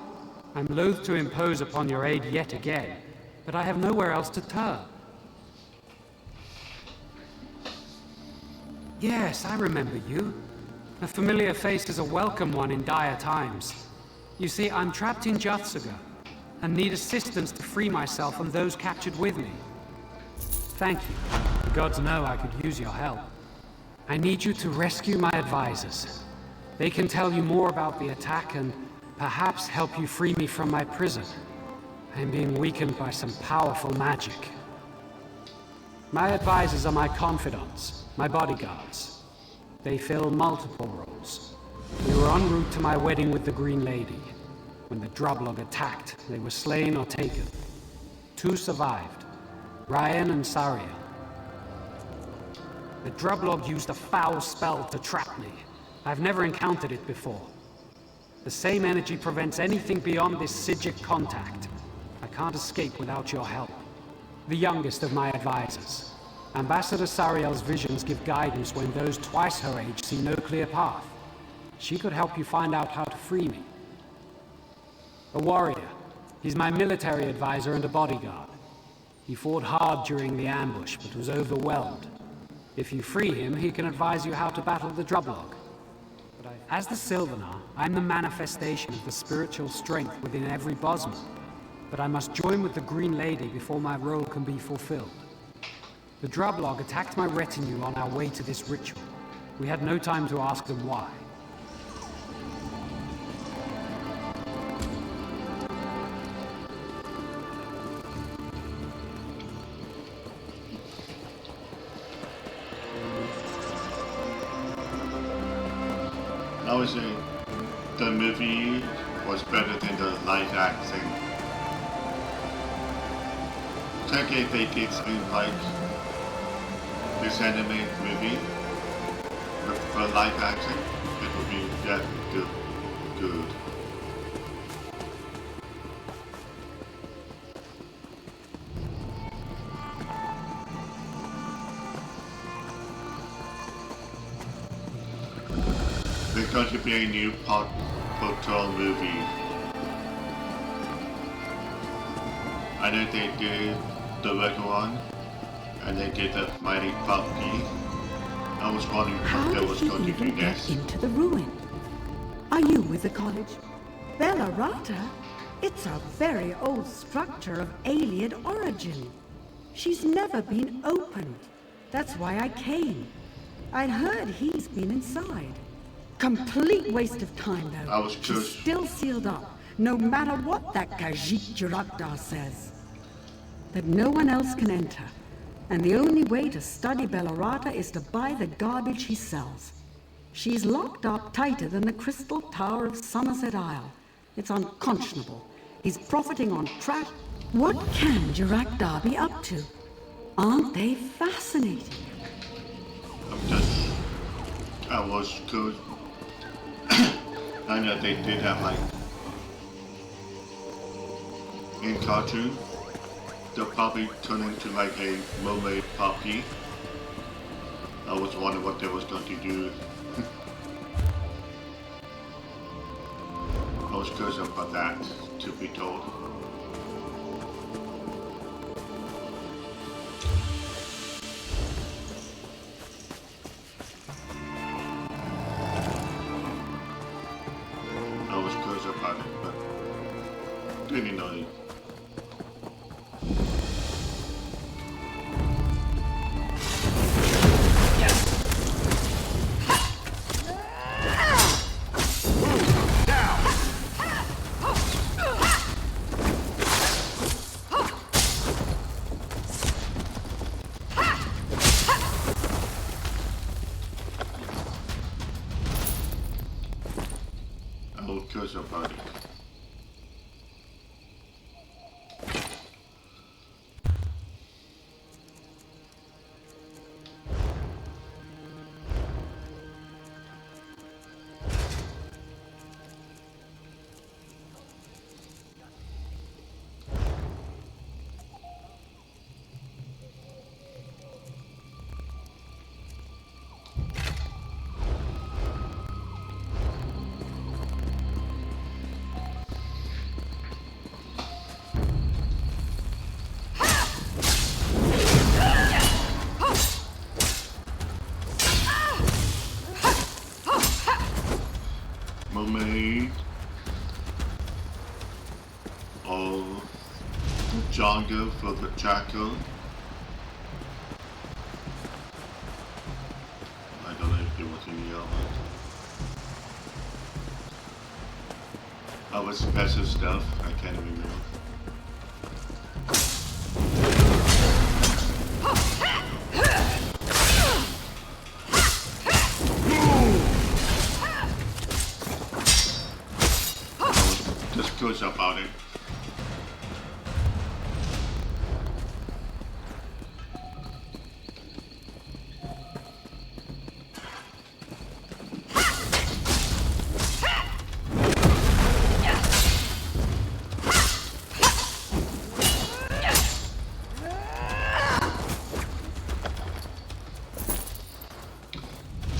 Speaker 15: I'm loath to impose upon your aid yet again, but I have nowhere else to turn. Yes, I remember you. A familiar face is a welcome one in dire times. You see, I'm trapped in Juthsaga, and need assistance to free myself and those captured with me. Thank you. The gods know I could use your help. I need you to rescue my advisors. They can tell you more about the attack and perhaps help you free me from my prison. I am being weakened by some powerful magic. My advisors are my confidants, my bodyguards. They fill multiple roles. We were en route to my wedding with the Green Lady. When the Droblog attacked, they were slain or taken. 2 survived, Ryan and Sariel. The Droblog used a foul spell to trap me. I've never encountered it before. The same energy prevents anything beyond this Psijic contact. I can't escape without your help. The youngest of my advisors. Ambassador Sariel's visions give guidance when those twice her age see no clear path. She could help you find out how to free me. A warrior. He's my military advisor and a bodyguard. He fought hard during the ambush, but was overwhelmed. If you free him, he can advise you how to battle the Droblog. As the Sylvanar, I'm the manifestation of the spiritual strength within every Bosman. But I must join with the Green Lady before my role can be fulfilled. The Droblog attacked my retinue on our way to this ritual. We had no time to ask them why.
Speaker 1: I would say the movie was better than the live action. Technically, they did something like this animated movie, but for live action, it would be that good. There's going to be a new Patrol movie. I know they did the regular one, and they did the Mighty Puppy. I was wondering what they was going to do next.
Speaker 16: Into the ruin. Are you with the college? Bellarata? It's a very old structure of alien origin. She's never been opened. That's why I came. I'd heard he's been inside. Complete waste of time, though.
Speaker 1: I was
Speaker 16: She's still sealed up, no matter what that Khajiit Jirakdar says. That no one else can enter. And the only way to study Bellarata is to buy the garbage he sells. She's locked up tighter than the Crystal Tower of Somerset Isle. It's unconscionable. He's profiting on trash. What can Jirakdar be up to? Aren't they fascinating?
Speaker 1: I was good. I know they did have like in cartoon, the puppy turned into like a mermaid puppy. I was wondering what they was going to do. I was curious about that, to be told. I was curious about it, but didn't know it. About it. jungle for the jackal. I don't know if there was any other. Other special stuff, I can't remember. I was just curious about it.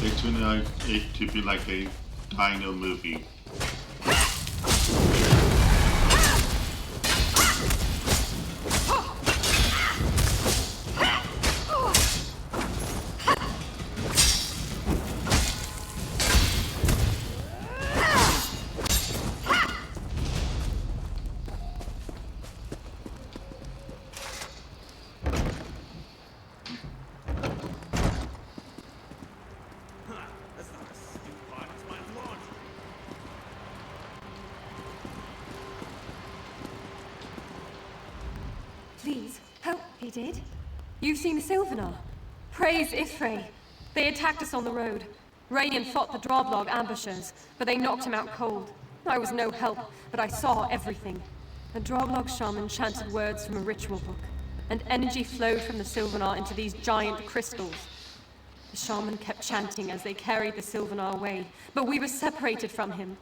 Speaker 1: It turned out it to be like a dino movie.
Speaker 17: Please, help. He did? You've seen the Sylvanar? Praise Ifrei. They attacked us on the road. Radiant fought the Droblog ambushers, but they knocked him out cold. I was no help, but I saw everything. The Droblog shaman chanted words from a ritual book, and energy flowed from the Sylvanar into these giant crystals. The shaman kept chanting as they carried the Sylvanar away, but we were separated from him.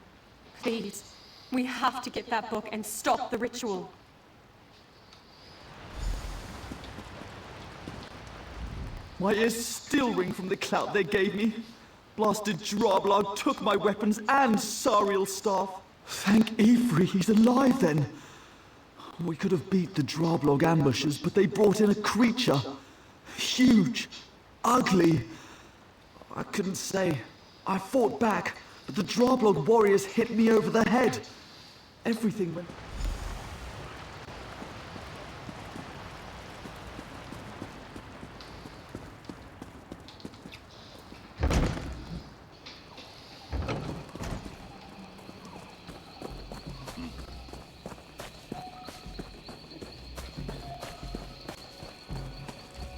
Speaker 17: Please, we have to get that book and stop the ritual.
Speaker 18: My ears still ring from the clout they gave me. Blasted Droblog took my weapons and Sariel's staff. Thank Ifrei he's alive then. We could have beat the Droblog ambushers, but they brought in a creature. Huge. Ugly. I couldn't say. I fought back, but the Droblog warriors hit me over the head. Everything went...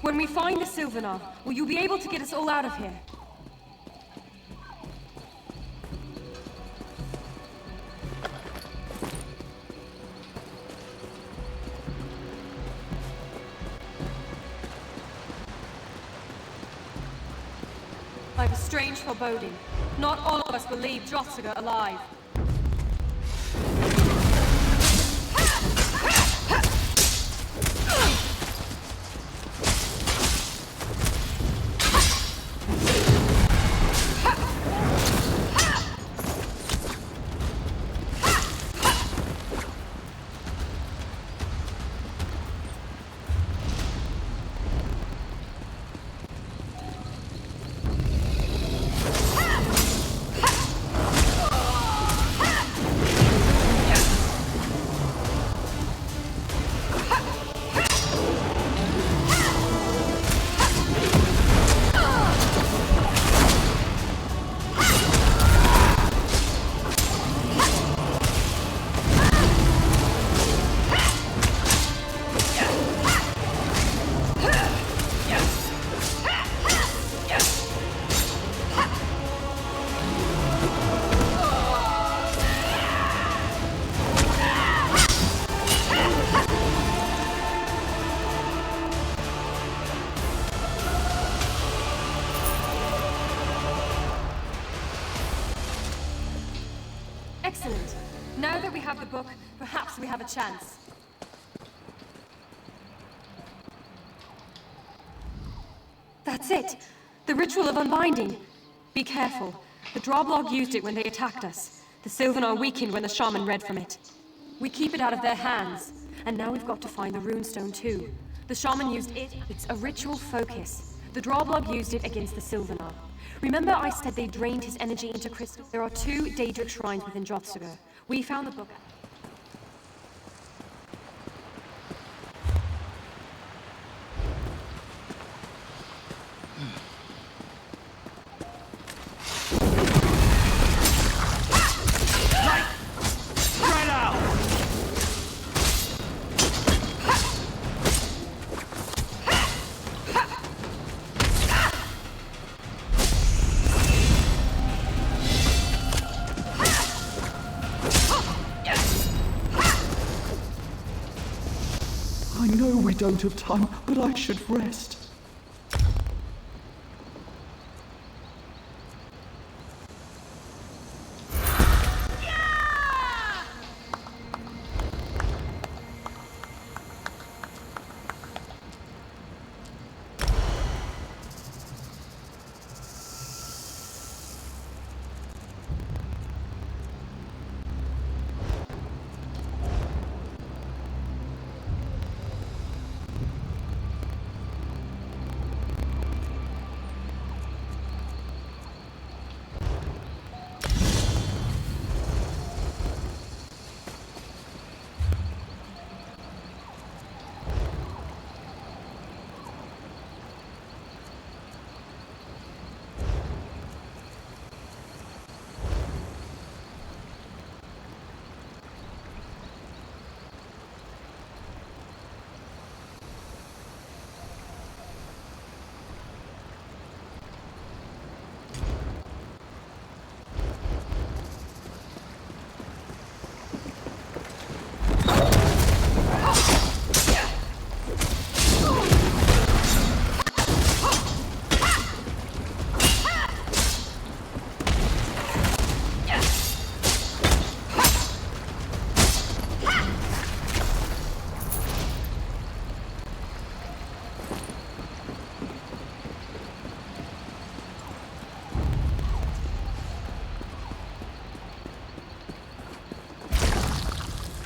Speaker 17: When we find the Sylvanar, will you be able to get us all out of here? I have a strange foreboding. Not all of us believe Drothsaga alive. Excellent. Now that we have the book, perhaps we have a chance. That's it! The ritual of unbinding! Be careful. The Droblog used it when they attacked us. The Sylvanar weakened when the shaman read from it. We keep it out of their hands. And now we've got to find the runestone too. The shaman used it. It's a ritual focus. The Droblog used it against the Sylvanar. Remember I said they drained his energy into crystal? There are 2 Daedric shrines within Drothsaga. We found the book.
Speaker 18: I know we don't have time, but I should rest.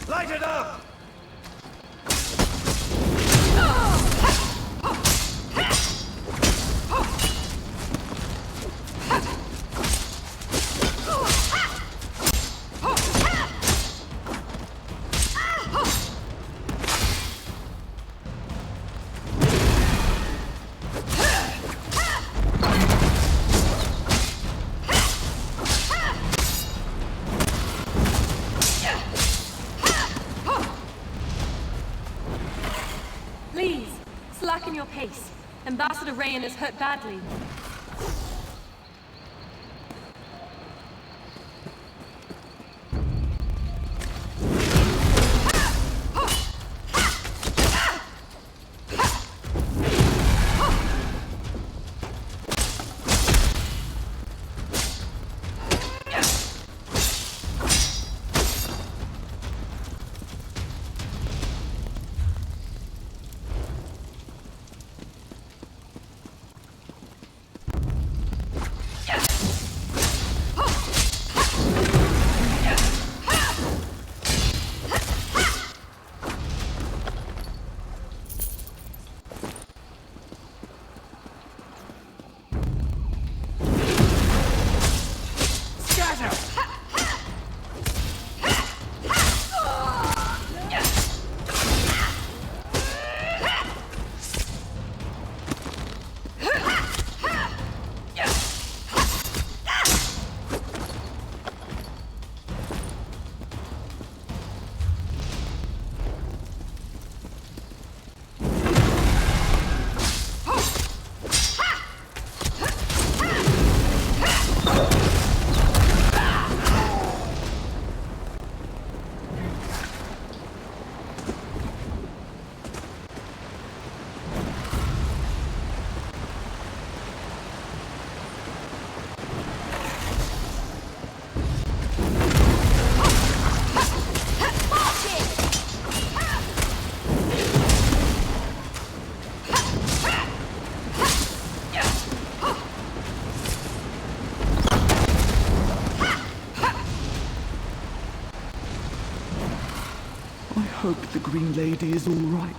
Speaker 8: Light it up!
Speaker 17: Please, slacken your pace. Ambassador Rayan is hurt badly.
Speaker 18: I hope the Green Lady is all right.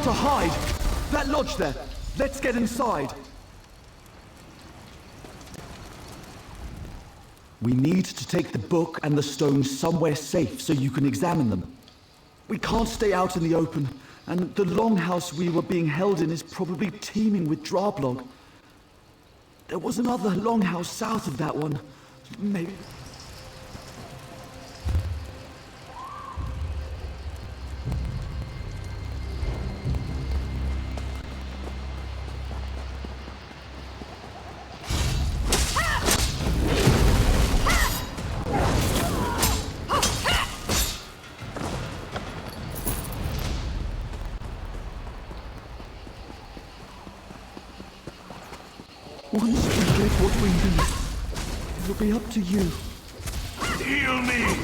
Speaker 18: To hide! That lodge there! Let's get inside! We need to take the book and the stones somewhere safe so you can examine them. We can't stay out in the open, and the longhouse we were being held in is probably teeming with Drablog. There was another longhouse south of that one. Maybe... Once we get what we need, it'll be up to you.
Speaker 3: Heal me!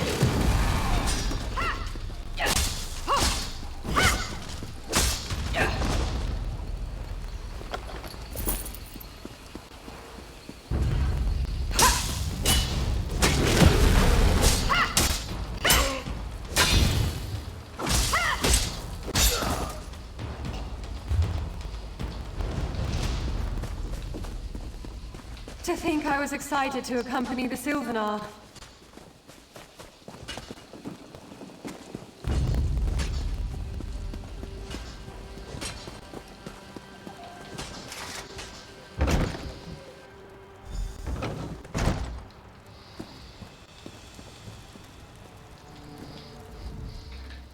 Speaker 17: To think I was excited to accompany the Sylvanar.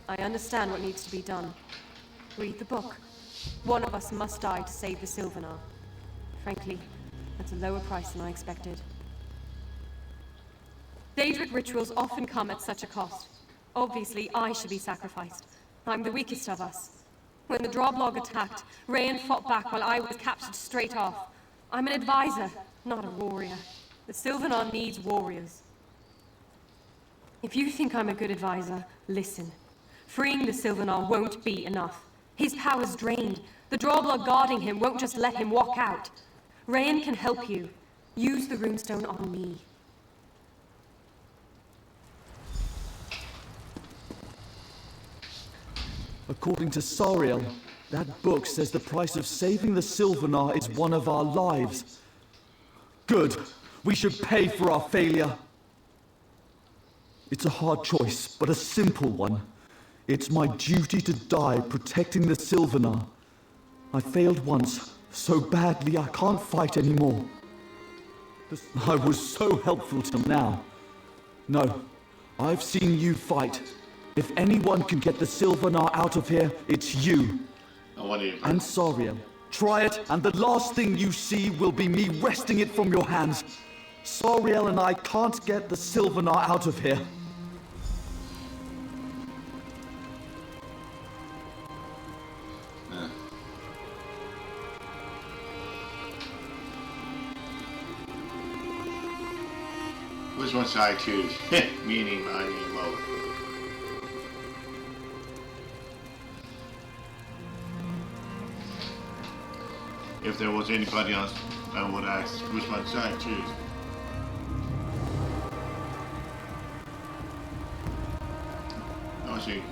Speaker 17: I understand what needs to be done. Read the book. One of us must die to save the Sylvanar. Frankly, that's a lower price than I expected. Daedric rituals often come at such a cost. Obviously, I should be sacrificed. I'm the weakest of us. When the Drablog attacked, Rayan fought back while I was captured straight off. I'm an advisor, not a warrior. The Sylvanar needs warriors. If you think I'm a good advisor, listen. Freeing the Sylvanar won't be enough. His power's drained. The Drablog guarding him won't just let him walk out. Rayan can help you. Use the runestone on me.
Speaker 18: According to Sariel, that book says the price of saving the Sylvanar is one of our lives. Good. We should pay for our failure. It's a hard choice, but a simple one. It's my duty to die protecting the Sylvanar. I failed once, so badly I can't fight anymore. I was so helpful till now. No, I've seen you fight. If anyone can get the Sylvanar out of here, it's you. And Sariel. Try it, and the last thing you see will be me wresting it from your hands. Sariel and I can't get the Sylvanar out of here.
Speaker 1: Which one should I choose? Meaning I mean low. If there was anybody else, I would ask, which one should I choose? Oh, see.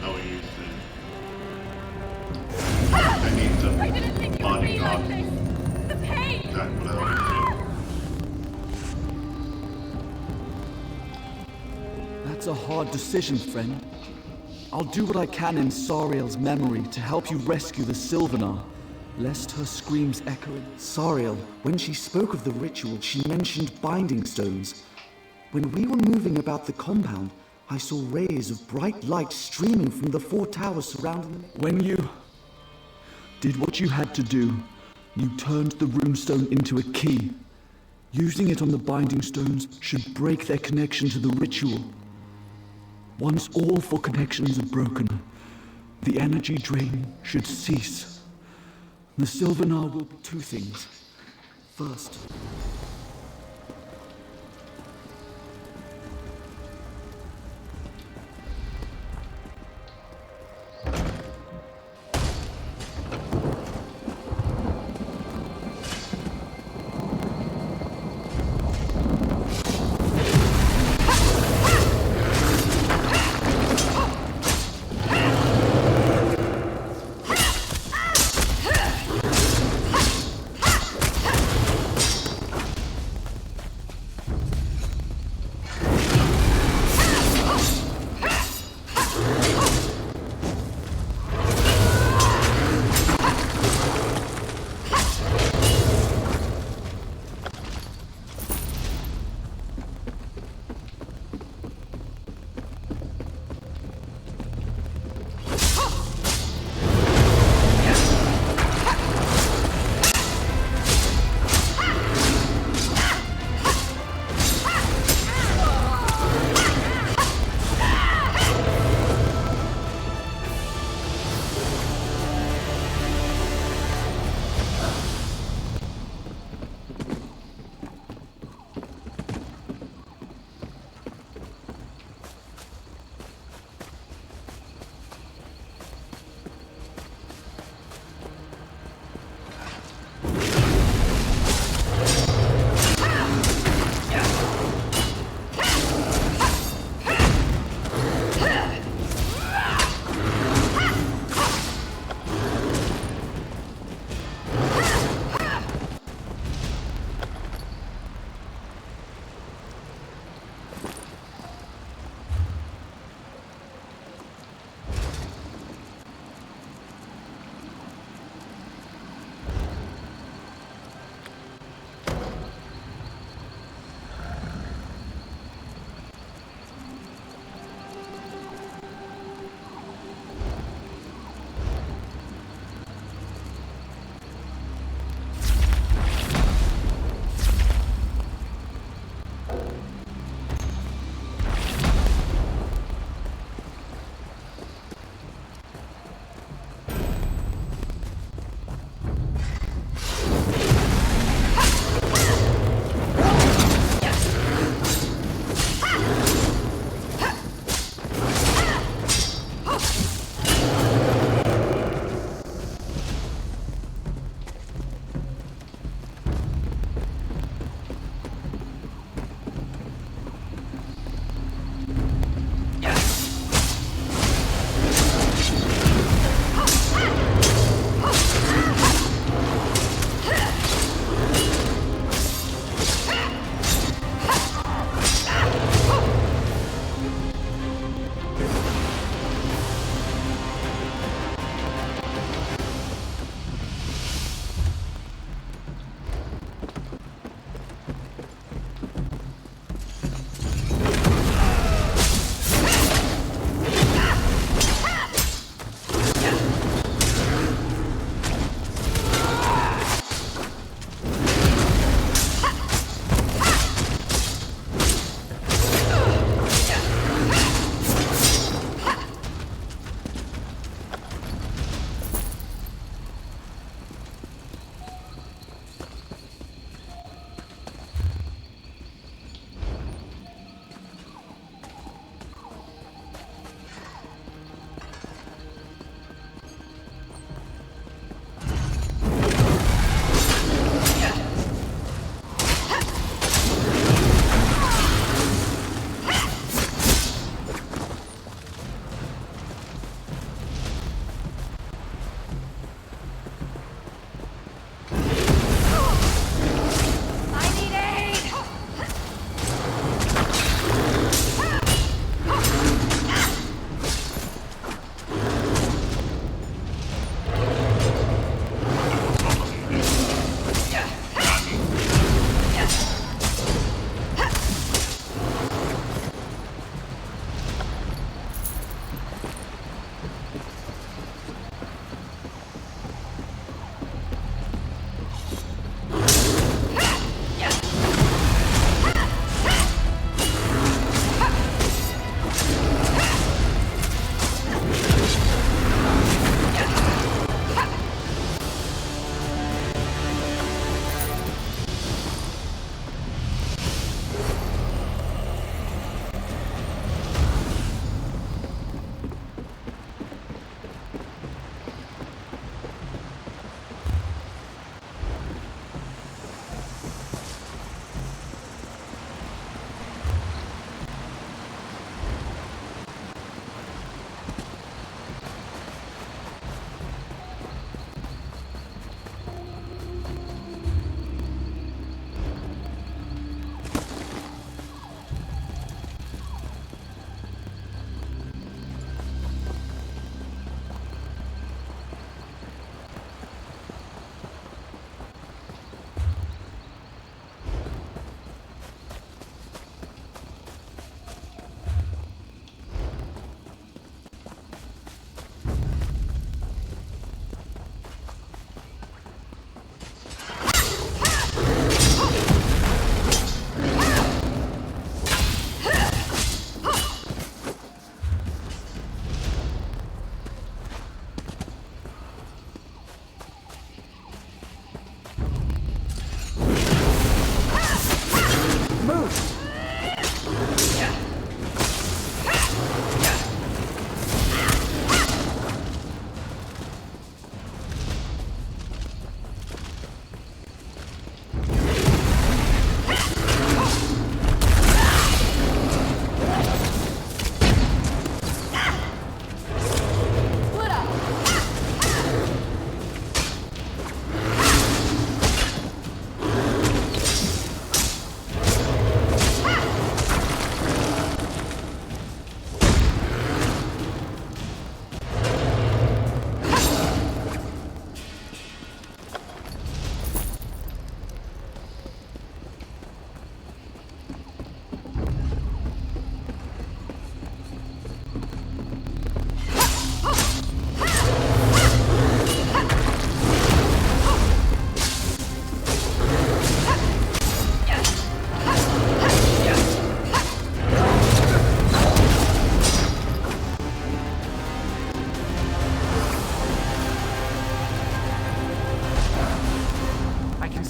Speaker 1: I will use the... I need some
Speaker 17: I didn't think it would be like this! The pain!
Speaker 18: That's a hard decision, friend. I'll do what I can in Sariel's memory to help you rescue the Sylvanar, lest her screams echo. Sariel, when she spoke of the ritual, she mentioned binding stones. When we were moving about the compound, I saw rays of bright light streaming from the 4 towers surrounding them. When you did what you had to do, you turned the runestone into a key. Using it on the binding stones should break their connection to the ritual. Once all 4 connections are broken, the energy drain should cease. The Sylvanar will be 2 things. First,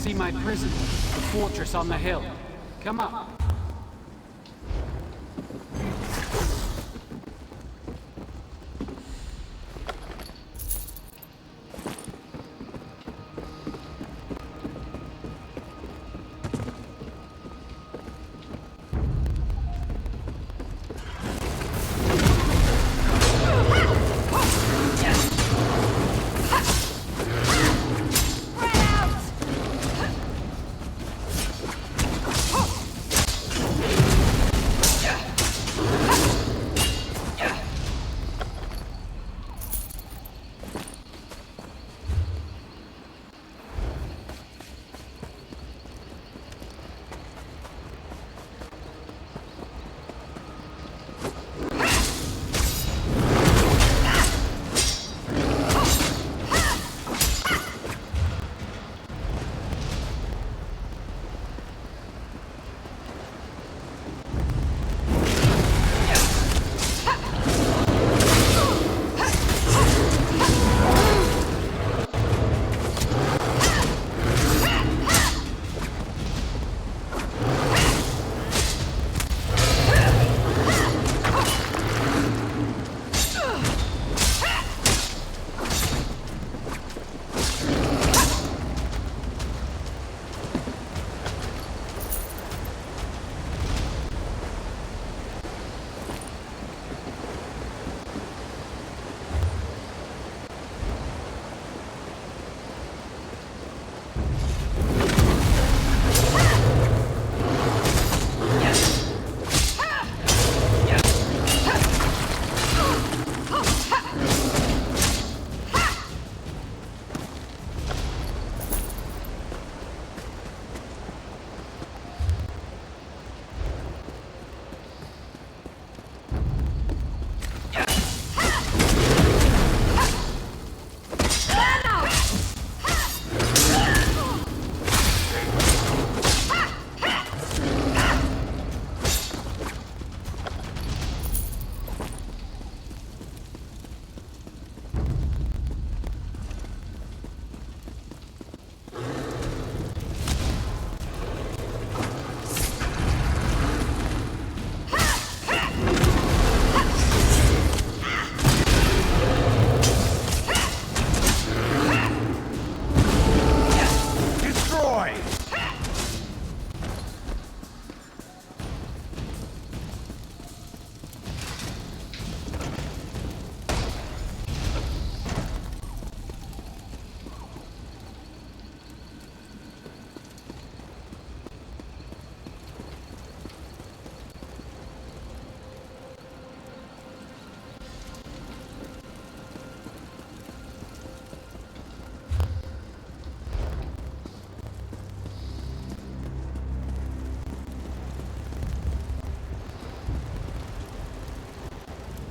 Speaker 15: see my prison, the fortress on the hill. Come up.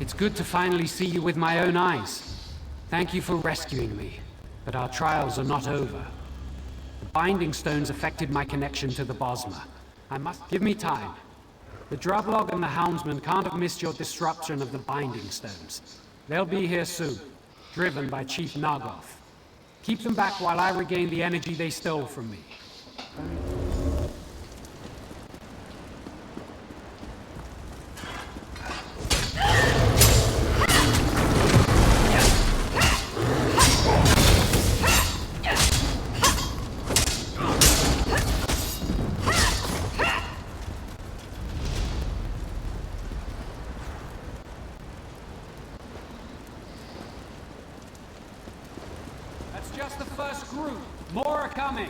Speaker 15: It's good to finally see you with my own eyes. Thank you for rescuing me, but our trials are not over. The Binding Stones affected my connection to the Bosma. I must... Give me time. The Drublog and the Houndsman can't have missed your disruption of the Binding Stones. They'll be here soon, driven by Chief Nagoth. Keep them back while I regain the energy they stole from me. That's just the first group. More are coming.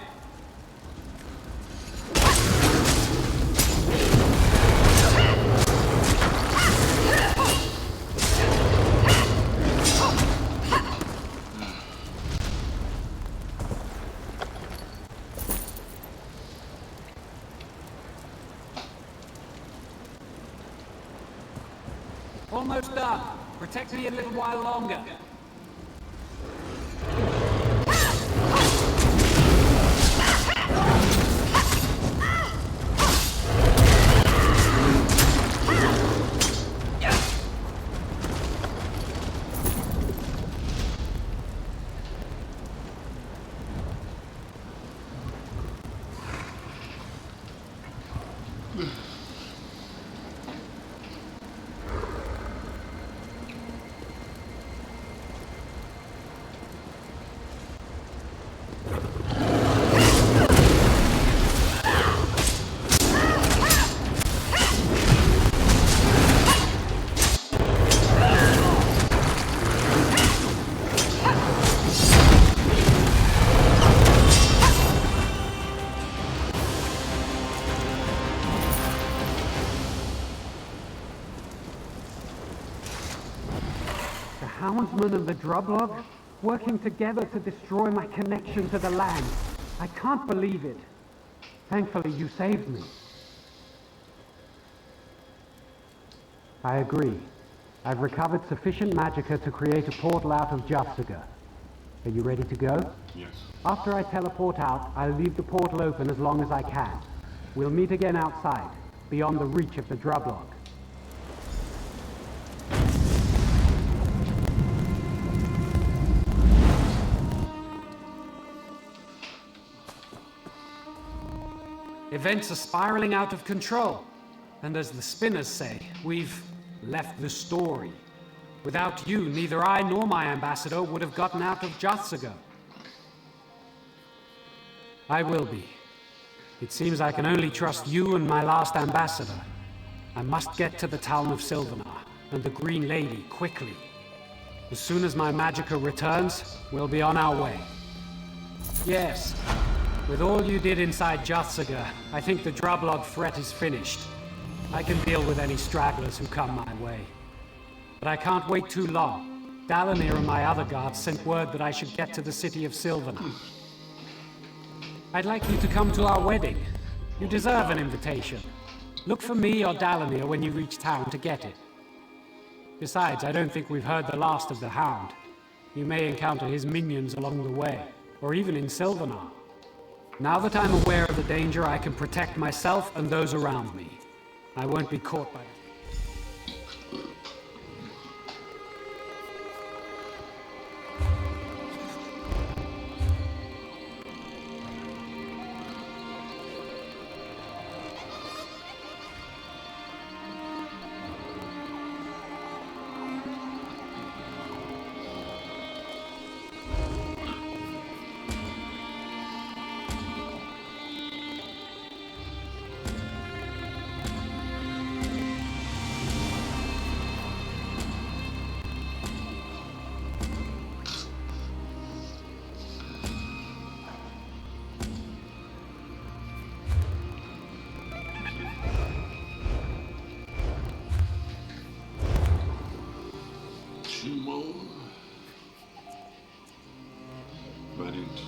Speaker 15: Almost done. Protect me a little while longer. Talon and the Drublog, working together to destroy my connection to the land. I can't believe it. Thankfully, you saved me. I agree. I've recovered sufficient magicka to create a portal out of Jatsuga. Are you ready to go?
Speaker 1: Yes.
Speaker 15: After I teleport out, I'll leave the portal open as long as I can. We'll meet again outside, beyond the reach of the Drublog. Events are spiraling out of control. And as the spinners say, we've left the story. Without you, neither I nor my ambassador would have gotten out of Jatsuga. I will be. It seems I can only trust you and my last ambassador. I must get to the town of Sylvanar and the Green Lady quickly. As soon as my magicka returns, we'll be on our way. Yes, with all you did inside Jatsuga, I think the Drublog threat is finished. I can deal with any stragglers who come my way. But I can't wait too long. Dalamir and my other guards sent word that I should get to the city of Sylvanar. I'd like you to come to our wedding. You deserve an invitation. Look for me or Dalamir when you reach town to get it. Besides, I don't think we've heard the last of the Hound. You may encounter his minions along the way, or even in Sylvanar. Now that I'm aware of the danger, I can protect myself and those around me. I won't be caught by it.
Speaker 1: Brilliant.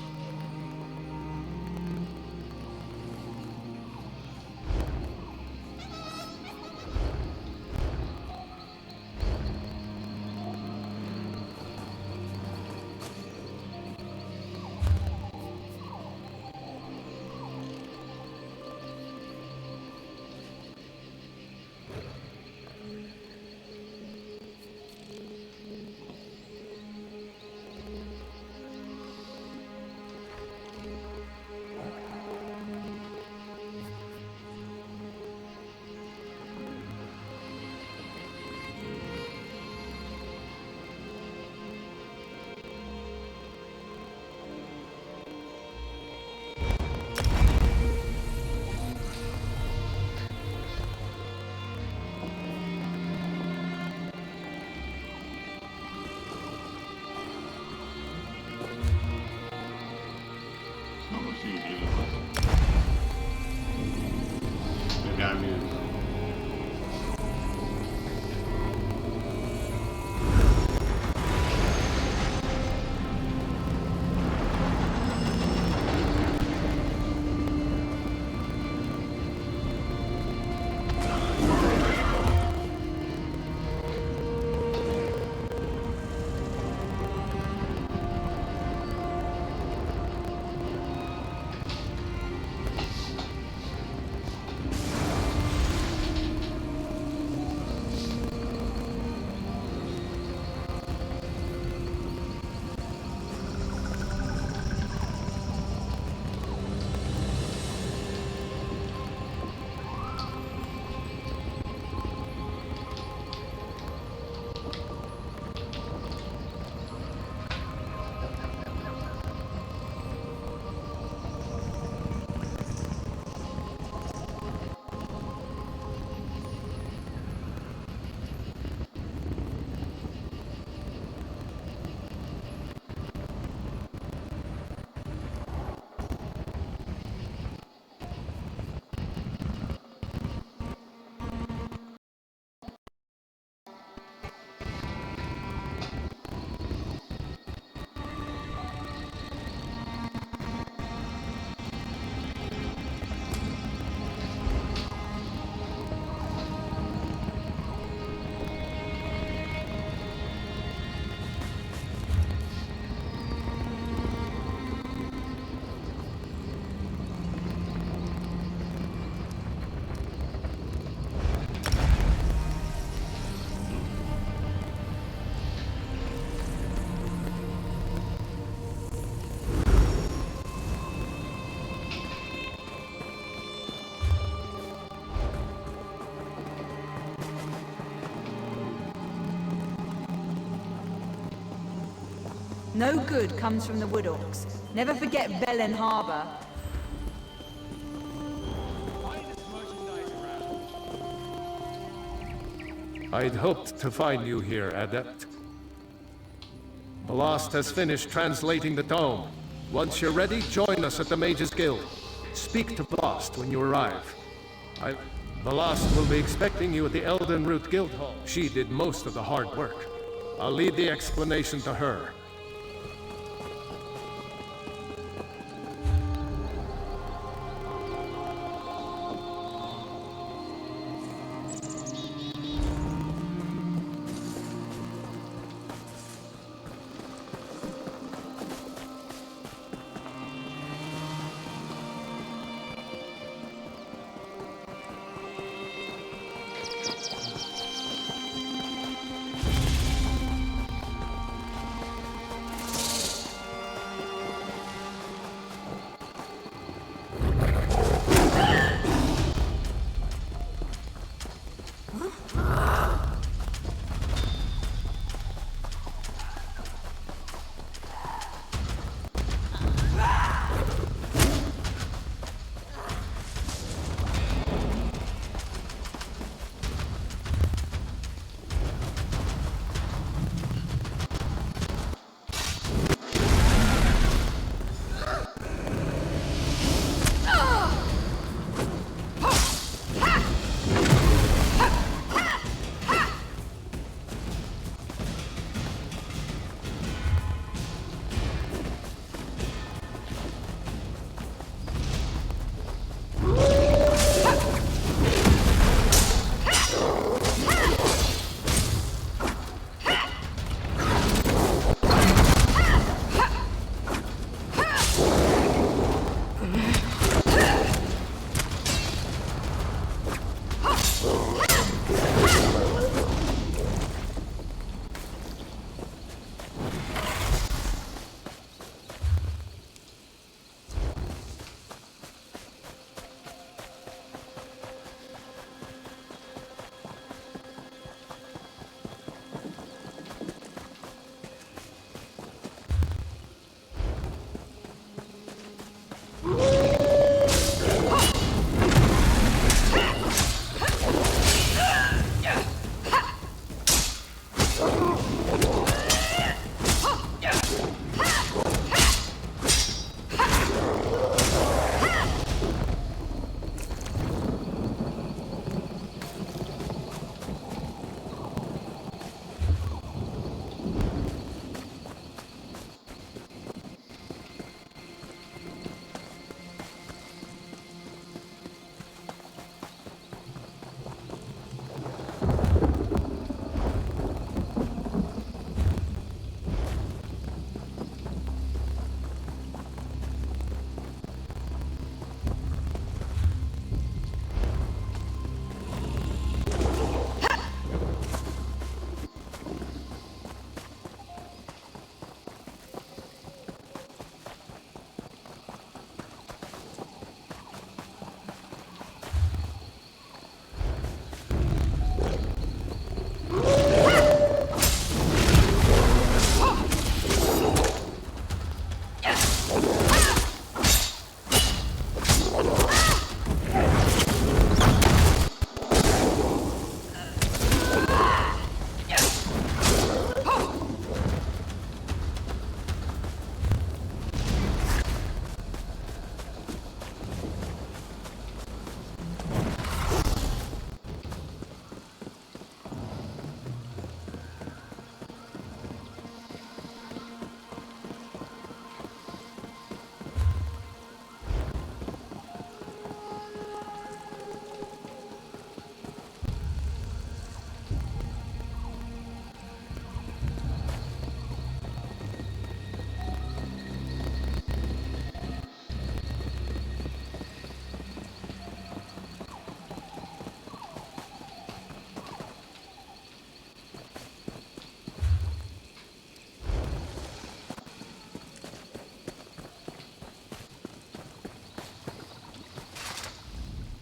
Speaker 1: Maybe I'm new.
Speaker 10: No good comes from the Wood Orcs. Never forget Velen Harbor.
Speaker 13: I'd hoped to find you here, Adept. Blast has finished translating the tome. Once you're ready, join us at the Mages Guild. Speak to Blast when you arrive. Blast will be expecting you at the Elden Root Guild Hall. She did most of the hard work. I'll leave the explanation to her.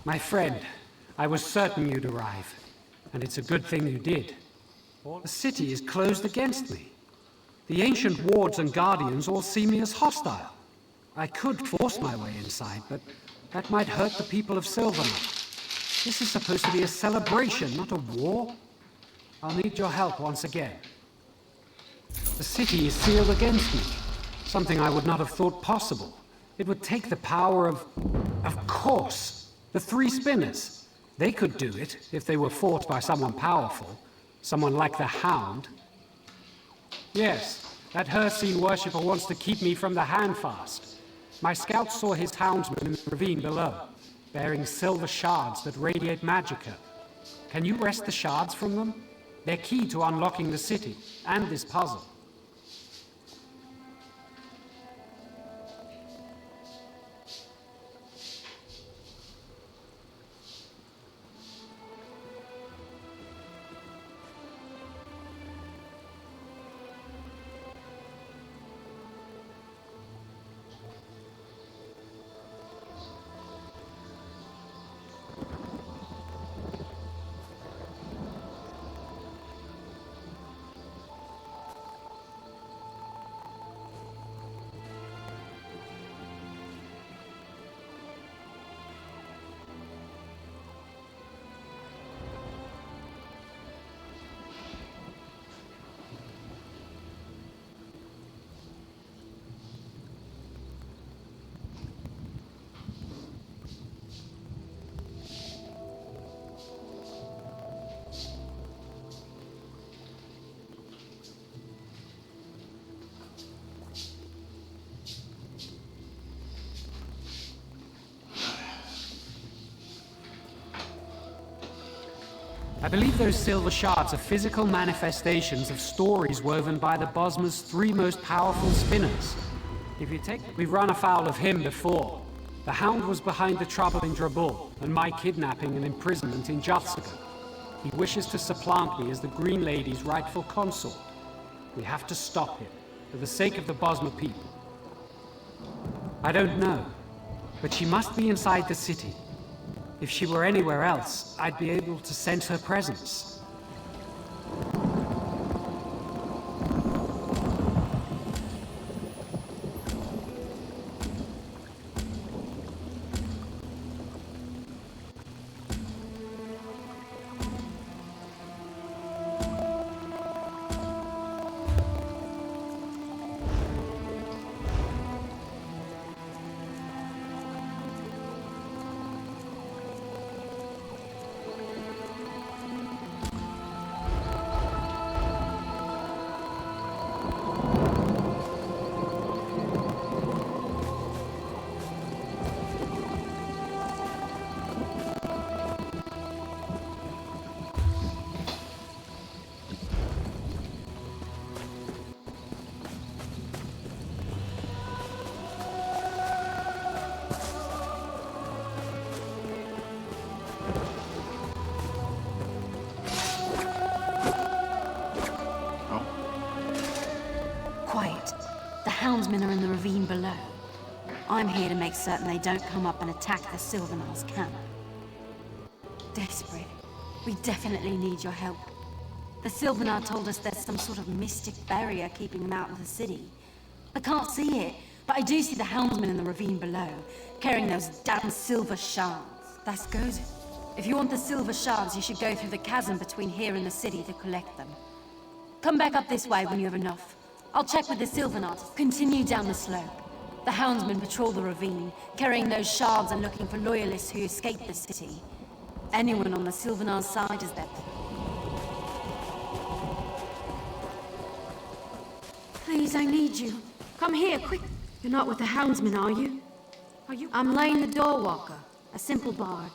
Speaker 15: My friend, I was certain you'd arrive, and it's a good thing you did. The city is closed against me. The ancient wards and guardians all see me as hostile. I could force my way inside, but that might hurt the people of Sylvanar. This is supposed to be a celebration, not a war. I'll need your help once again. The city is sealed against me, something I would not have thought possible. It would take the power of course, the Three Spinners. They could do it if they were fought by someone powerful, someone like the Hound. Yes, that Hircine worshipper wants to keep me from the Handfast. My scouts saw his houndsmen in the ravine below, bearing silver shards that radiate magicka. Can you wrest the shards from them? They're key to unlocking the city, and this puzzle. I believe those silver shards are physical manifestations of stories woven by the Bosma's three most powerful spinners. If you take... We've run afoul of him before. The Hound was behind the trouble in Drabul, and my kidnapping and imprisonment in Juthsaga. He wishes to supplant me as the Green Lady's rightful consort. We have to stop him, for the sake of the Bosma people. I don't know, but she must be inside the city. If she were anywhere else, I'd be able to sense her presence.
Speaker 10: Houndsmen are in the ravine below. I'm here to make certain they don't come up and attack the Sylvanar's camp. Desperate. We definitely need your help. The Sylvanar told us there's some sort of mystic barrier keeping them out of the city. I can't see it, but I do see the Houndsmen in the ravine below, carrying those damn silver shards. That's good. If you want the silver shards, you should go through the chasm between here and the city to collect them. Come back up this way when you have enough. I'll check with the Sylvanar. Continue down the slope. The Houndsmen patrol the ravine, carrying those shards and looking for loyalists who escaped the city. Anyone on the Sylvanar's side is there.
Speaker 5: Please, I need you. Come here, quick. You're not with the Houndsmen, are you? I'm Lane the Doorwalker, a simple bard.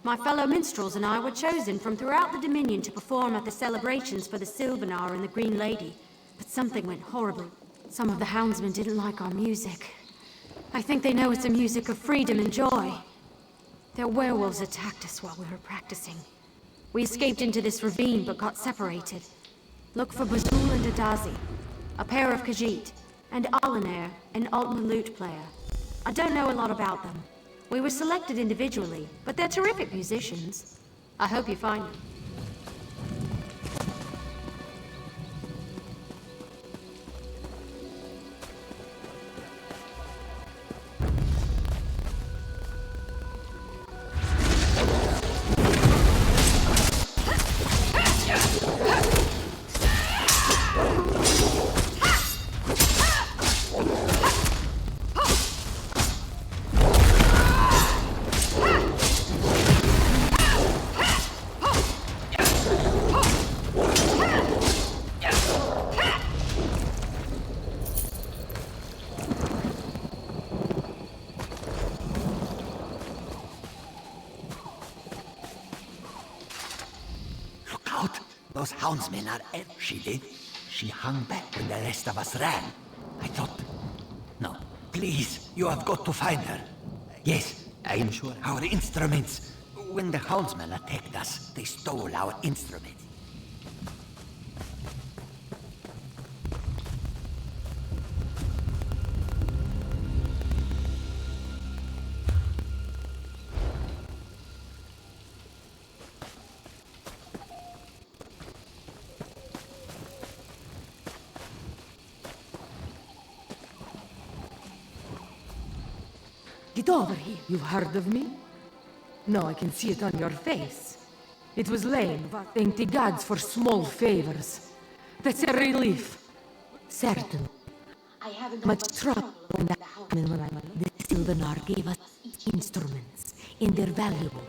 Speaker 5: My fellow minstrels and I were chosen from throughout the Dominion to perform at the celebrations for the Sylvanar and the Green Lady. But something went horribly. Some of the Houndsmen didn't like our music. I think they know it's a music of freedom and joy. Their werewolves attacked us while we were practicing. We escaped into this ravine but got separated. Look for Bazul and Adazi, a pair of Khajiit, and Alanair, an Altman lute player. I don't know a lot about them. We were selected individually, but they're terrific musicians. I hope you find them.
Speaker 19: those houndsmen are she did. She hung back when the rest of us ran. I thought... No, please, you have got to find her. Yes, I am sure our instruments... When the houndsmen attacked us, they stole our instruments.
Speaker 6: Get over here. You've heard of me? No, I can see it on your face. It was lame, but thank the gods for small favors. That's a relief. Certain.
Speaker 2: I haven't
Speaker 6: Much trouble when the Sylvanar gave us instruments, and they're valuable.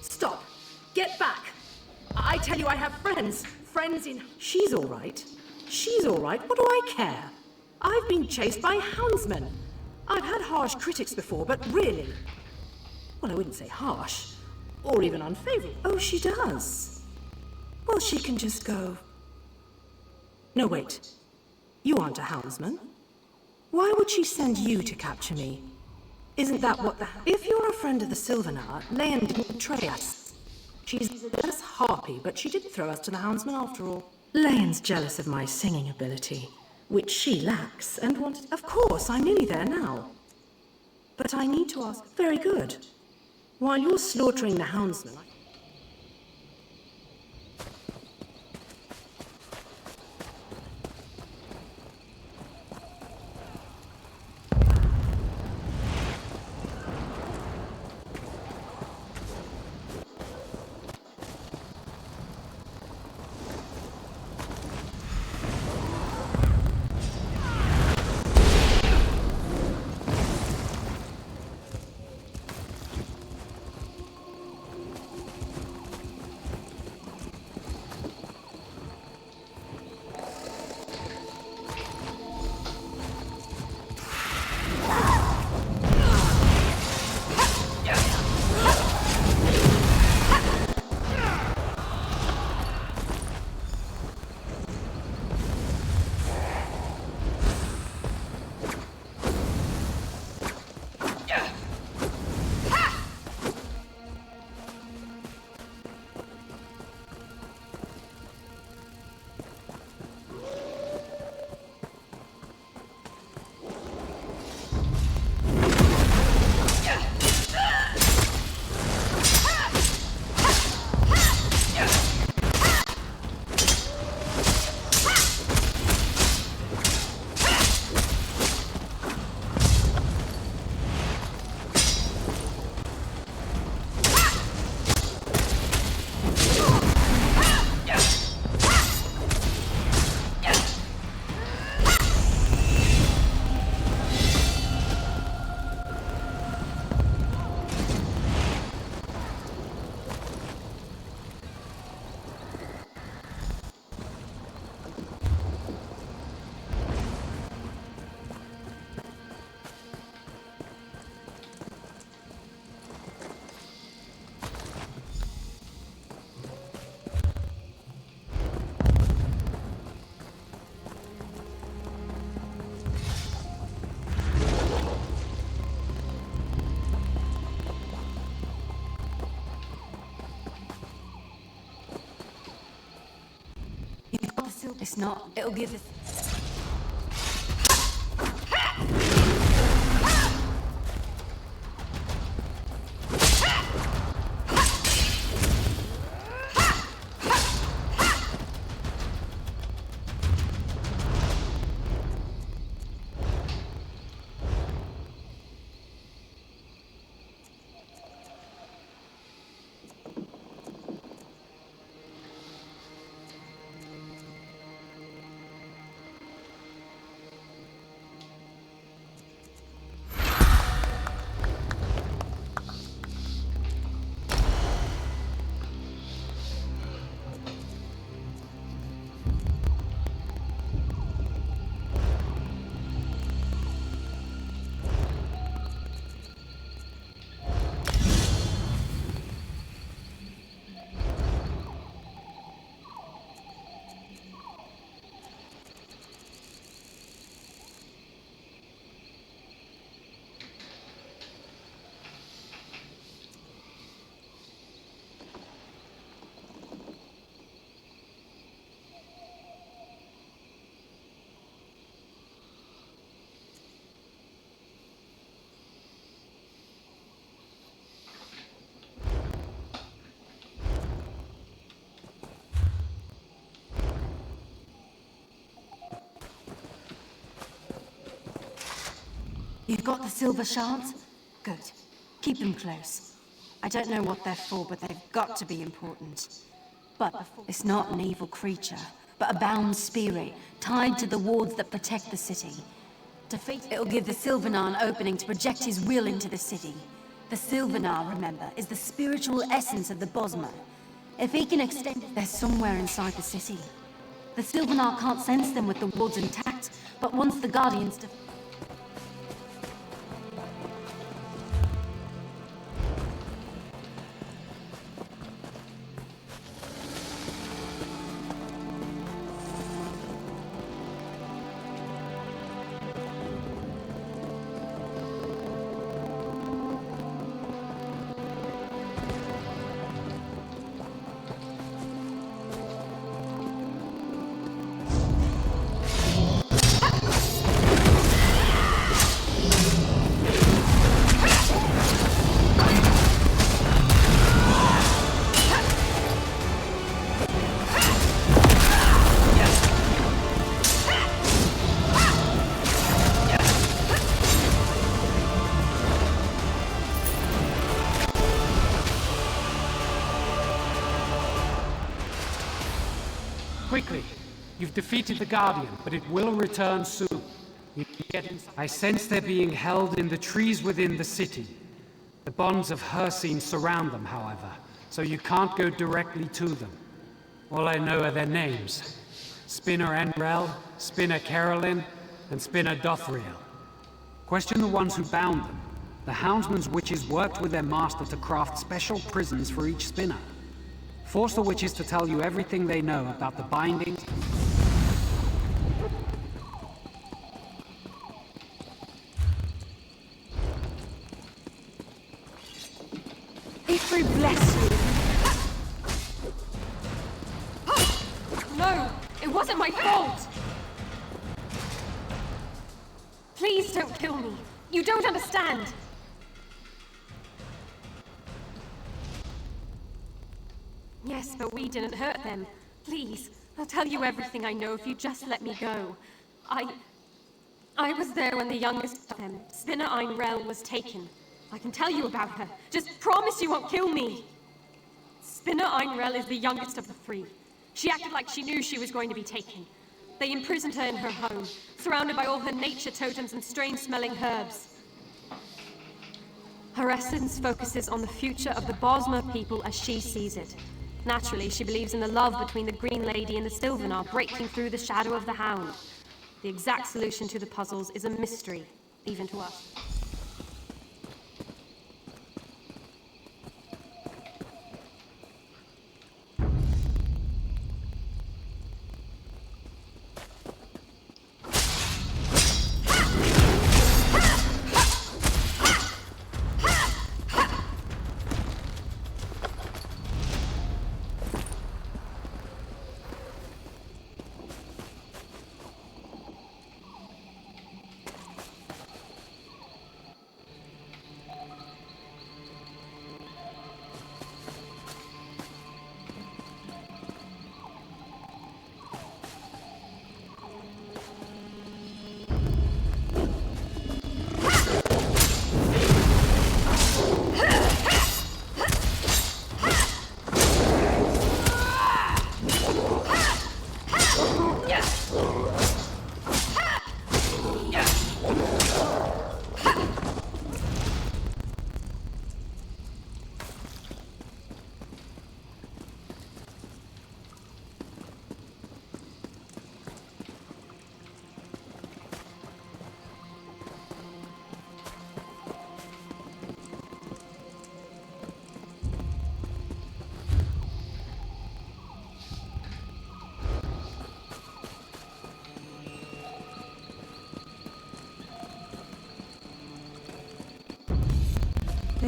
Speaker 5: Stop! Get back! I tell you, I have friends. Friends in... She's all right. She's all right. What do I care? I've been chased by houndsmen. I've had harsh critics before, but really... Well, I wouldn't say harsh. Or even unfavorable. Oh, she does. Well, she can just go... No, wait. You aren't a houndsman. Why would she send you to capture me? Isn't that what the... If you're a friend of the Sylvanar, Leon didn't betray us. She's a jealous harpy, but she did throw us to the houndsman after all. Leon's jealous of my singing ability, which she lacks, and wanted... Of course, I'm nearly there now. But I need to ask... Very good. While you're slaughtering the houndsman...
Speaker 9: It's not. It'll give us... You've got the silver shards? Good. Keep them close. I don't know what they're for, but they've got to be important. But it's not an evil creature, but a bound spirit, tied to the wards that protect the city. Defeat it'll give the Sylvanar an opening to project his will into the city. The Sylvanar, remember, is the spiritual essence of the Bosmer. If he can extend it, they're somewhere inside the city. The Sylvanar can't sense them with the wards intact, but once the Guardians...
Speaker 15: Quickly! You've defeated the Guardian, but it will return soon. You can get inside. I sense they're being held in the trees within the city. The bonds of Hircine surround them, however, so you can't go directly to them. All I know are their names. Spinner Enrel, Spinner Carolyn, and Spinner Dothriel. Question the ones who bound them. The Houndsman's witches worked with their master to craft special prisons for each spinner. Force the witches to tell you everything they know about the bindings.
Speaker 17: Ifri bless you! No! It wasn't my fault! Please don't kill me! You don't understand! Yes, but we didn't hurt them. Please, I'll tell you everything I know if you just let me go. I was there when the youngest of them, Spinner Einrel, was taken. I can tell you about her. Just promise you won't kill me! Spinner Einrel is the youngest of the three. She acted like she knew she was going to be taken. They imprisoned her in her home, surrounded by all her nature totems and strange-smelling herbs. Her essence focuses on the future of the Bosmer people as she sees it. Naturally, she believes in the love between the Green Lady and the Sylvanar breaking through the shadow of the Hound. The exact solution to the puzzles is a mystery, even to us.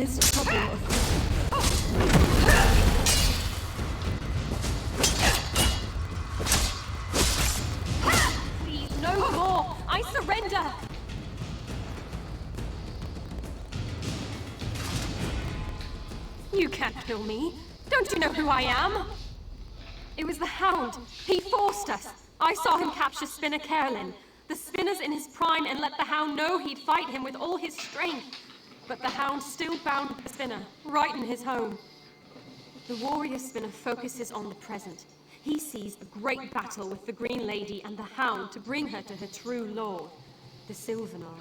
Speaker 6: is trouble afoot.
Speaker 17: Please, no more! I surrender! You can't kill me. Don't you know who I am? It was the Hound. He forced us. I saw him capture Spinner Carolyn. The Spinner's in his prime and let the Hound know he'd fight him with all his strength. But the Hound still bound the Spinner, right in his home. The warrior Spinner focuses on the present. He sees a great battle with the Green Lady and the Hound to bring her to her true lord, the Sylvanar.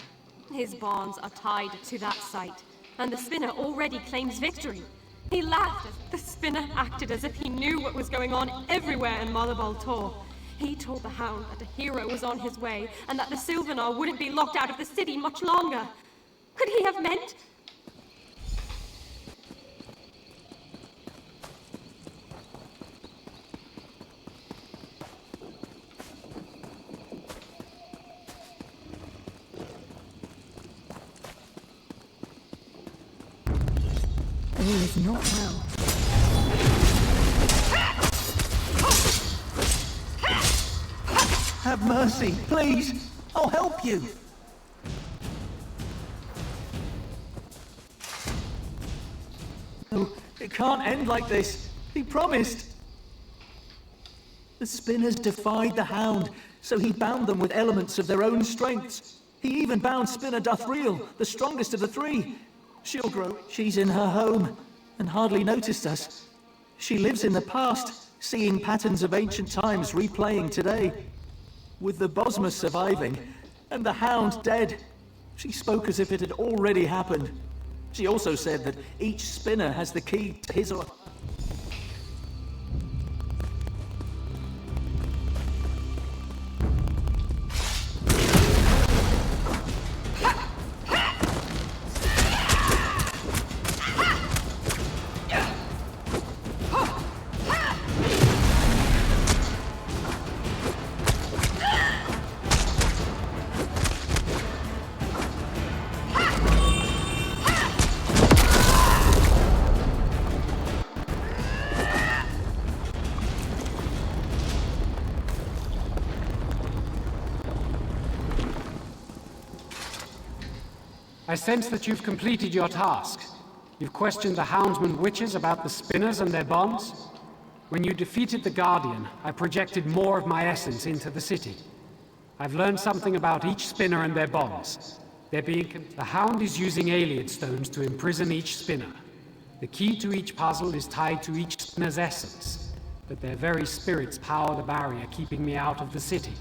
Speaker 17: His bonds are tied to that sight, and the Spinner already claims victory. He laughed as the Spinner acted as if he knew what was going on everywhere in Malabal Tor. He told the Hound that a hero was on his way, and that the Sylvanar wouldn't be locked out of the city much longer. Could he have meant...
Speaker 6: All is not well.
Speaker 11: Have mercy, please. I'll help you. No, it can't end like this. He promised. The Spinners defied the Hound, so he bound them with elements of their own strengths. He even bound Spinner Dothriel, the strongest of the three. She'll grow. She's in her home, and hardly noticed us. She lives in the past, seeing patterns of ancient times replaying today. With the Bosma surviving, and the Hound dead, she spoke as if it had already happened. She also said that each Spinner has the key to his or...
Speaker 15: I sense that you've completed your task. You've questioned the Houndsman witches about the Spinners and their bonds. When you defeated the Guardian, I projected more of my essence into the city. I've learned something about each Spinner and their bonds. The Hound is using Alien Stones to imprison each Spinner. The key to each puzzle is tied to each Spinner's essence, but their very spirits power the barrier keeping me out of the city.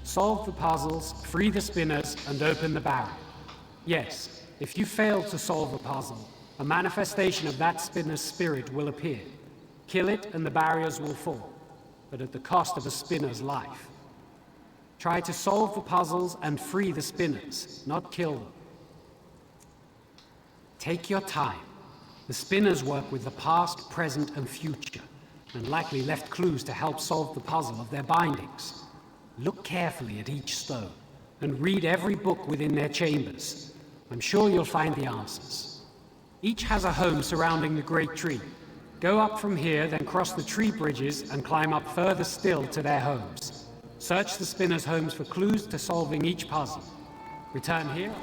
Speaker 15: Solve the puzzles, free the Spinners, and open the barrier. Yes, if you fail to solve a puzzle, a manifestation of that Spinner's spirit will appear. Kill it and the barriers will fall, but at the cost of a Spinner's life. Try to solve the puzzles and free the Spinners, not kill them. Take your time. The Spinners work with the past, present, and future, and likely left clues to help solve the puzzle of their bindings. Look carefully at each stone, and read every book within their chambers. I'm sure you'll find the answers. Each has a home surrounding the Great Tree. Go up from here, then cross the tree bridges and climb up further still to their homes. Search the Spinners' homes for clues to solving each puzzle. Return here.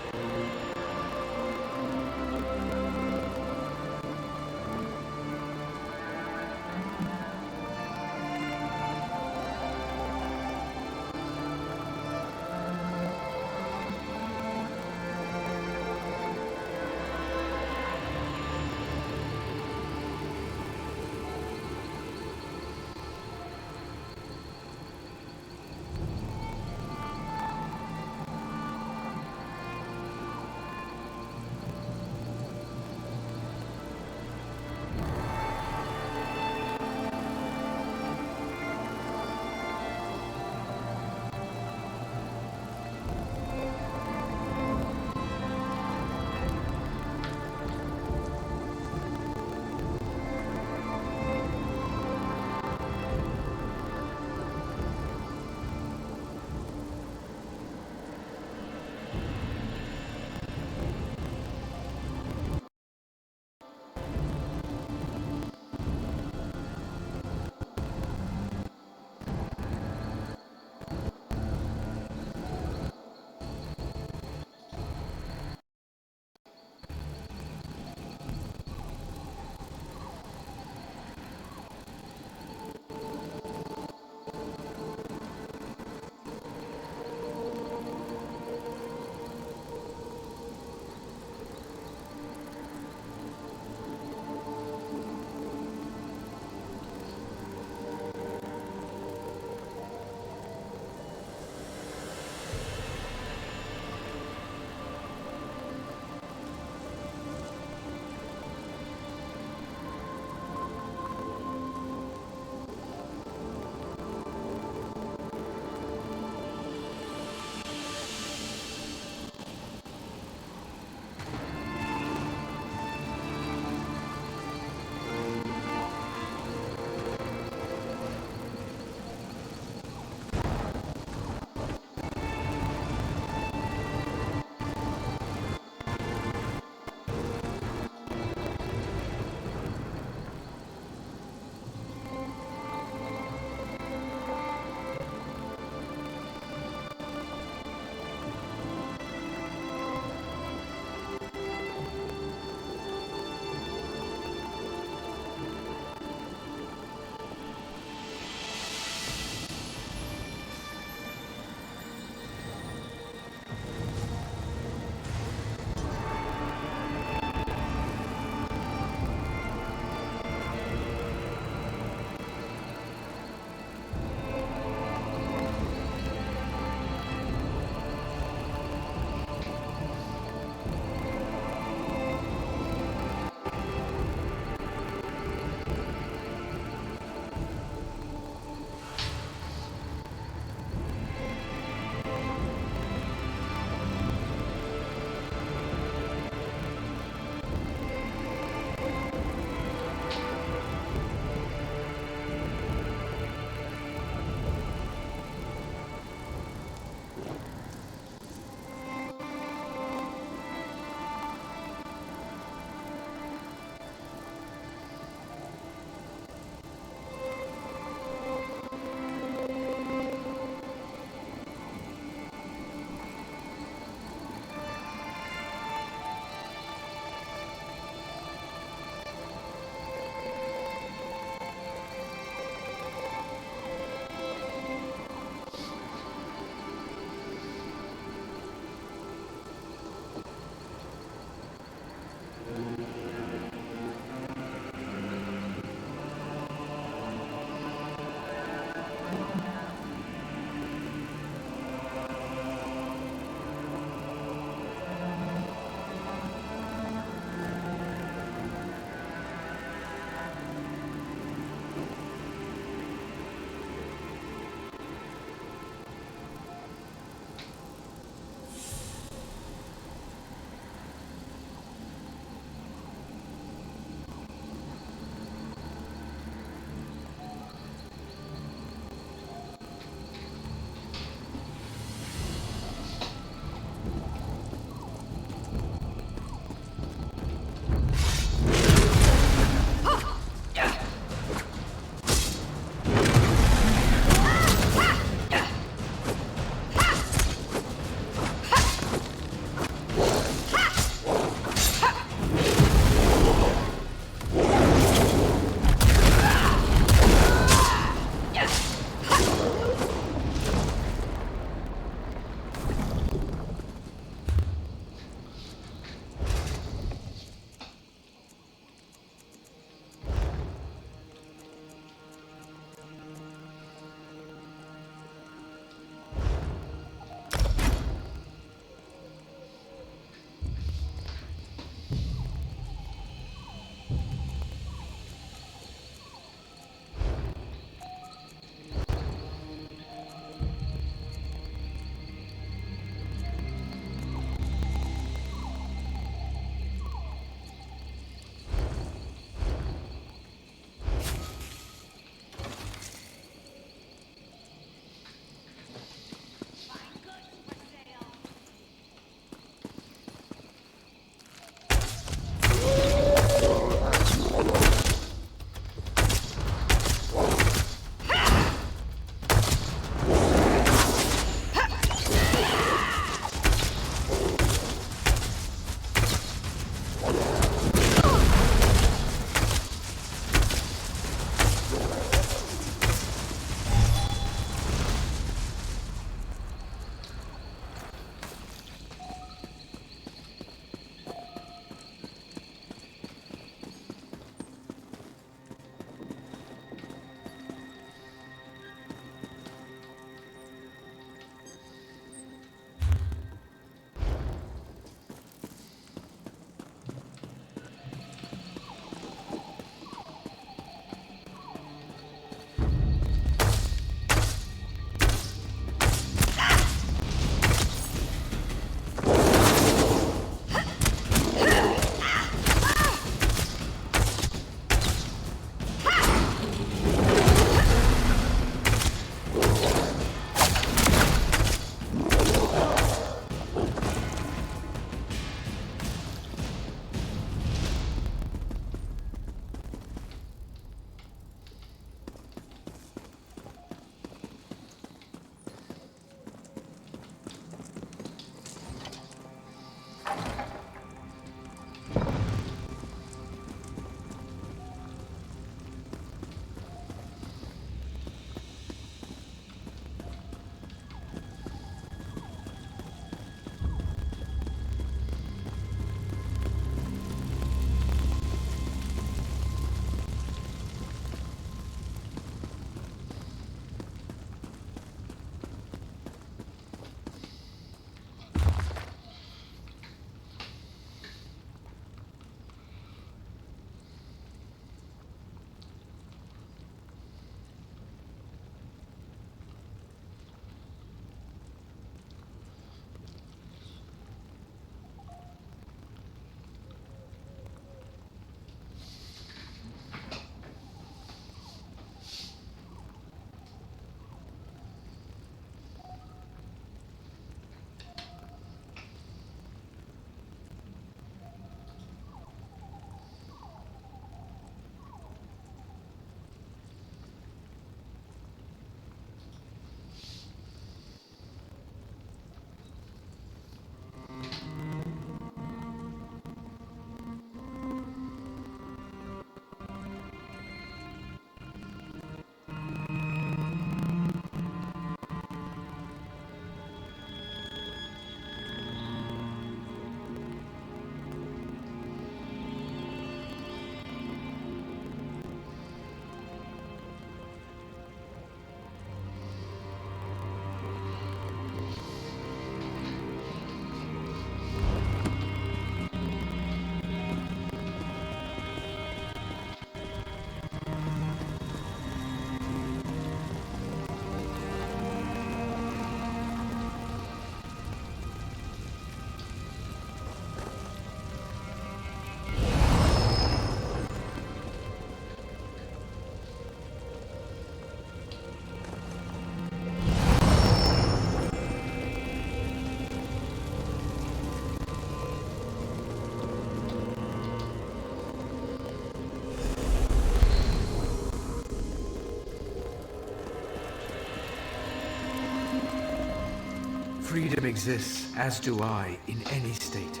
Speaker 14: Freedom exists, as do I, in any state.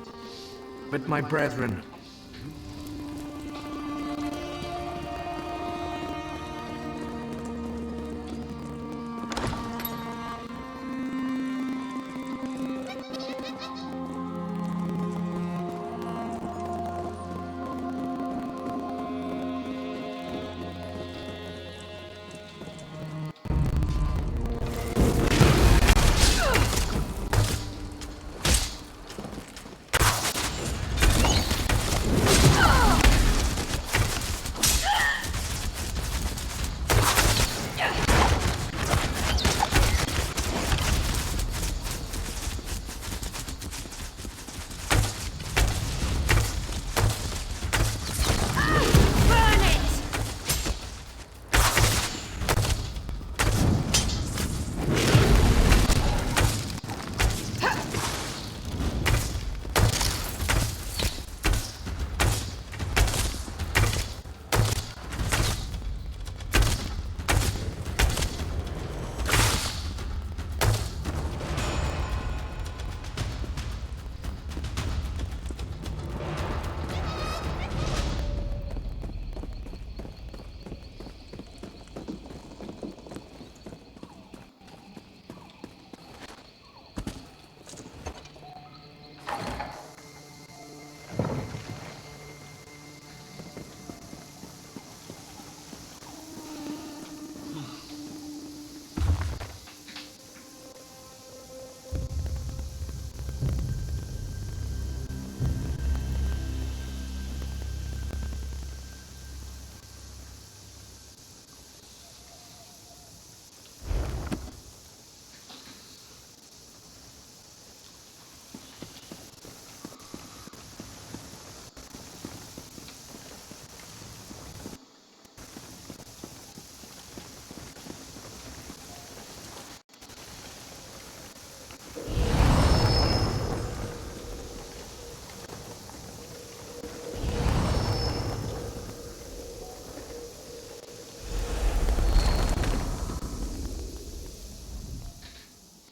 Speaker 14: But my brethren,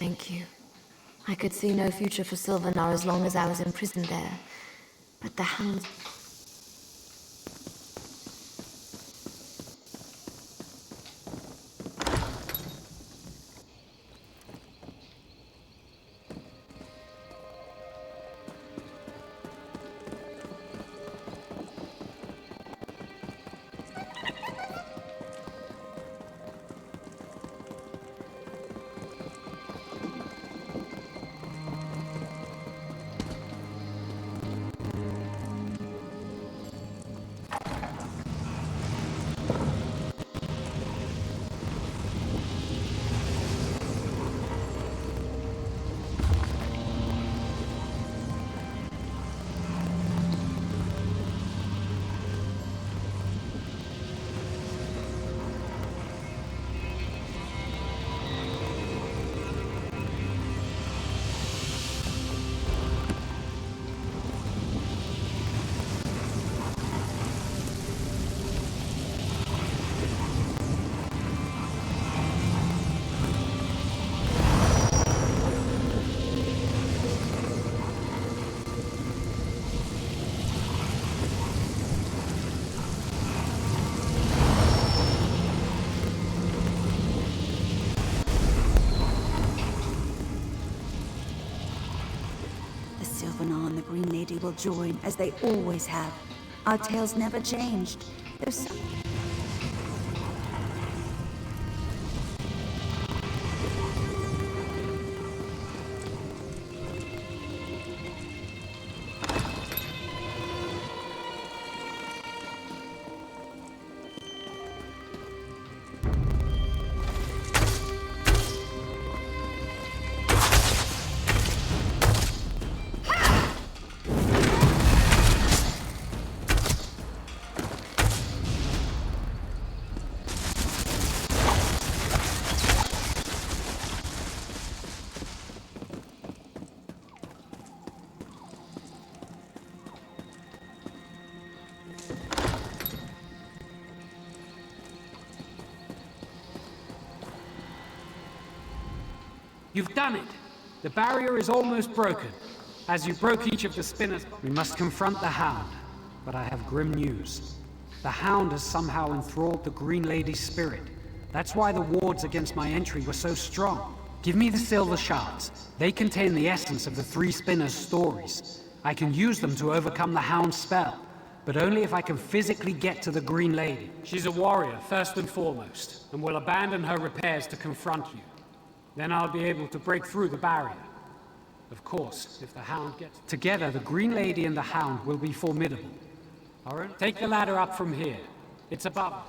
Speaker 9: Thank you. I could see no future for Sylvanar as long as I was imprisoned there. But the hounds...
Speaker 10: Sylvanar and the Green Lady will join, as they always have. Our tales never changed. There's some...
Speaker 15: You've done it! The barrier is almost broken. As you broke each of the spinners, we must confront the Hound. But I have grim news. The Hound has somehow enthralled the Green Lady's spirit. That's why the wards against my entry were so strong. Give me the silver shards. They contain the essence of the three spinners' stories. I can use them to overcome the Hound's spell, but only if I can physically get to the Green Lady. She's a warrior, first and foremost, and will abandon her repairs to confront you. Then I'll be able to break through the barrier. Of course, if the Hound gets... Together, the Green Lady and the Hound will be formidable. Alright? Take the ladder up from here. It's above.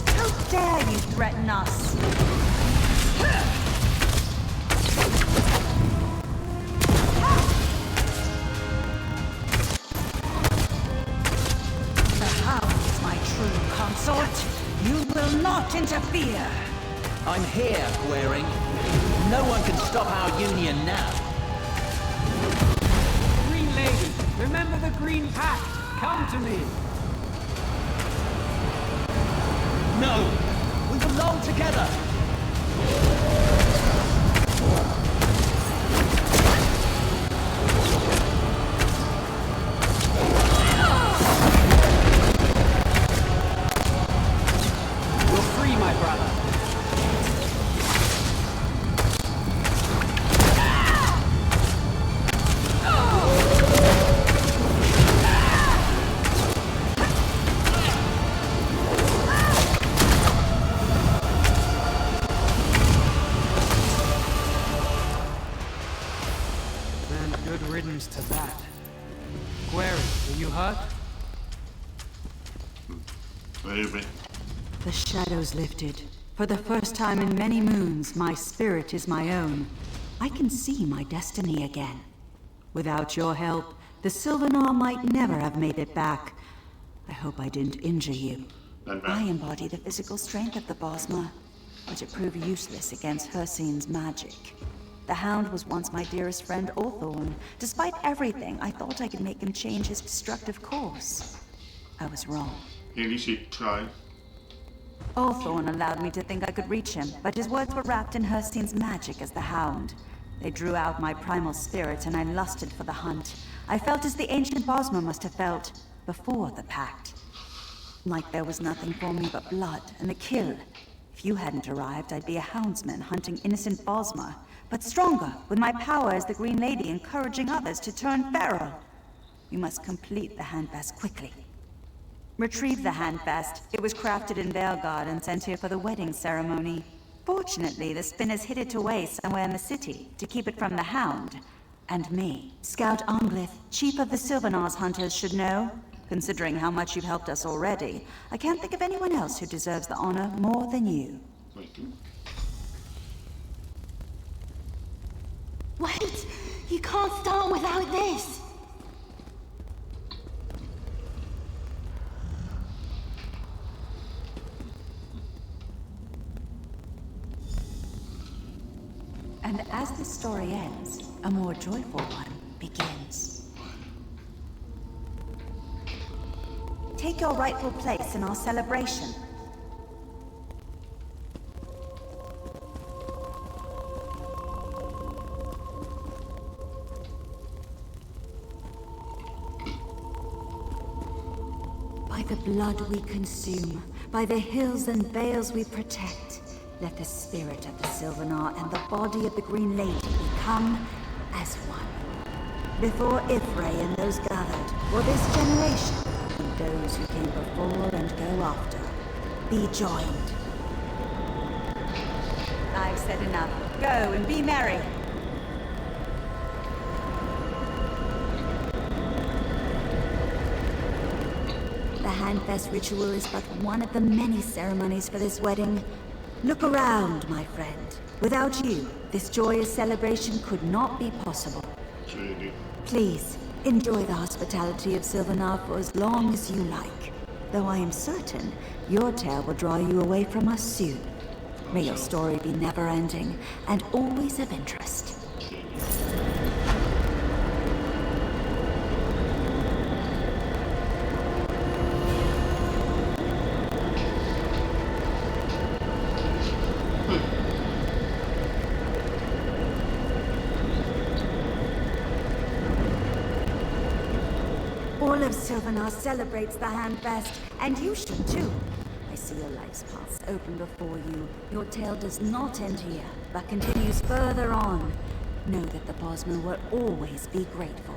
Speaker 10: How dare you threaten us? The Hound is my true consort. You will not interfere.
Speaker 11: I'm here, Queering. No one can stop our union now.
Speaker 15: Green Lady, remember the Green Pact. Come to me.
Speaker 11: No! We belong together!
Speaker 15: You're free, my brother. And good riddance to that. Query, are you hurt?
Speaker 1: Baby.
Speaker 10: The shadows lifted. For the first time in many moons, my spirit is my own. I can see my destiny again. Without your help, the Sylvanar might never have made it back. I hope I didn't injure you. I embody the physical strength of the Bosma, but it proved useless against Hircine's magic. The Hound was once my dearest friend Orthorn. Despite everything, I thought I could make him change his destructive course. I was wrong.
Speaker 1: At least he tried.
Speaker 10: Orthorn allowed me to think I could reach him, but his words were wrapped in Hircine's magic as the Hound. They drew out my primal spirit, and I lusted for the hunt. I felt as the ancient Bosma must have felt before the pact. Like there was nothing for me but blood and the kill. If you hadn't arrived, I'd be a houndsman hunting innocent Bosma, but stronger, with my power as the Green Lady encouraging others to turn feral. You must complete the handbast quickly. Retrieve the handbast. It was crafted in Belgard and sent here for the wedding ceremony. Fortunately, the spinners hid it away somewhere in the city to keep it from the Hound. And me. Scout Anglith, chief of the Sylvanar's hunters, should know. Considering how much you've helped us already, I can't think of anyone else who deserves the honor more than you.
Speaker 9: Wait! You can't start without this!
Speaker 10: And as the story ends, a more joyful one begins. Take your rightful place in our celebration. By the blood we consume, by the hills and vales we protect, let the spirit of the Sylvanar and the body of the Green Lady become as one. Before Ifray and those gathered, for this generation, and those who came before and go after, be joined. I've said enough. Go and be merry. The Handfest ritual is but one of the many ceremonies for this wedding. Look around, my friend. Without you, this joyous celebration could not be possible. Please, enjoy the hospitality of Sylvanar for as long as you like. Though I am certain your tale will draw you away from us soon. May your story be never-ending and always of interest. All of Sylvanar celebrates the Handfest, and you should too. I see your life's paths open before you. Your tale does not end here, but continues further on. Know that the Bosmer will always be grateful.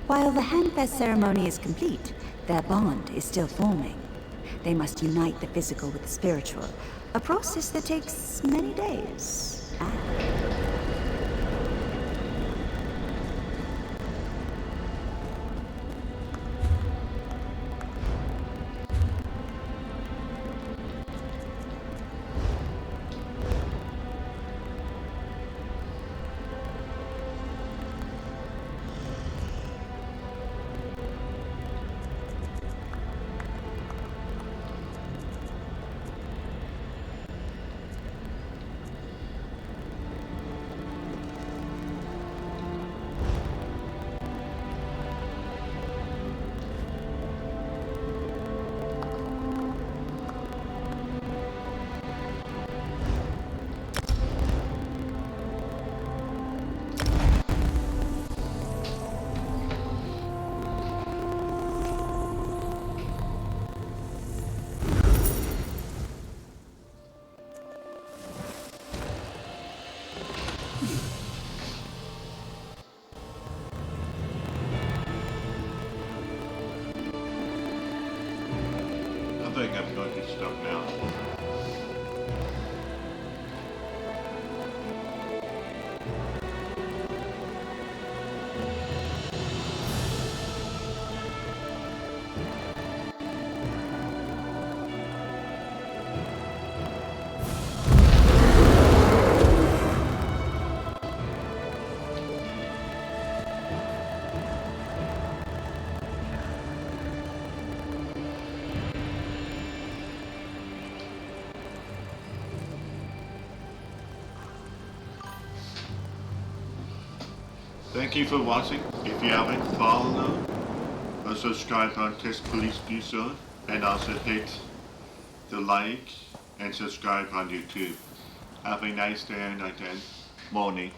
Speaker 10: While the Handfest ceremony is complete, their bond is still forming. They must unite the physical with the spiritual, a process that takes many days.
Speaker 1: I think I'm going to stop now. Thank you for watching. If you haven't followed or subscribed on Test, please do so. And also hit the like and subscribe on YouTube. Have a nice day and night and morning.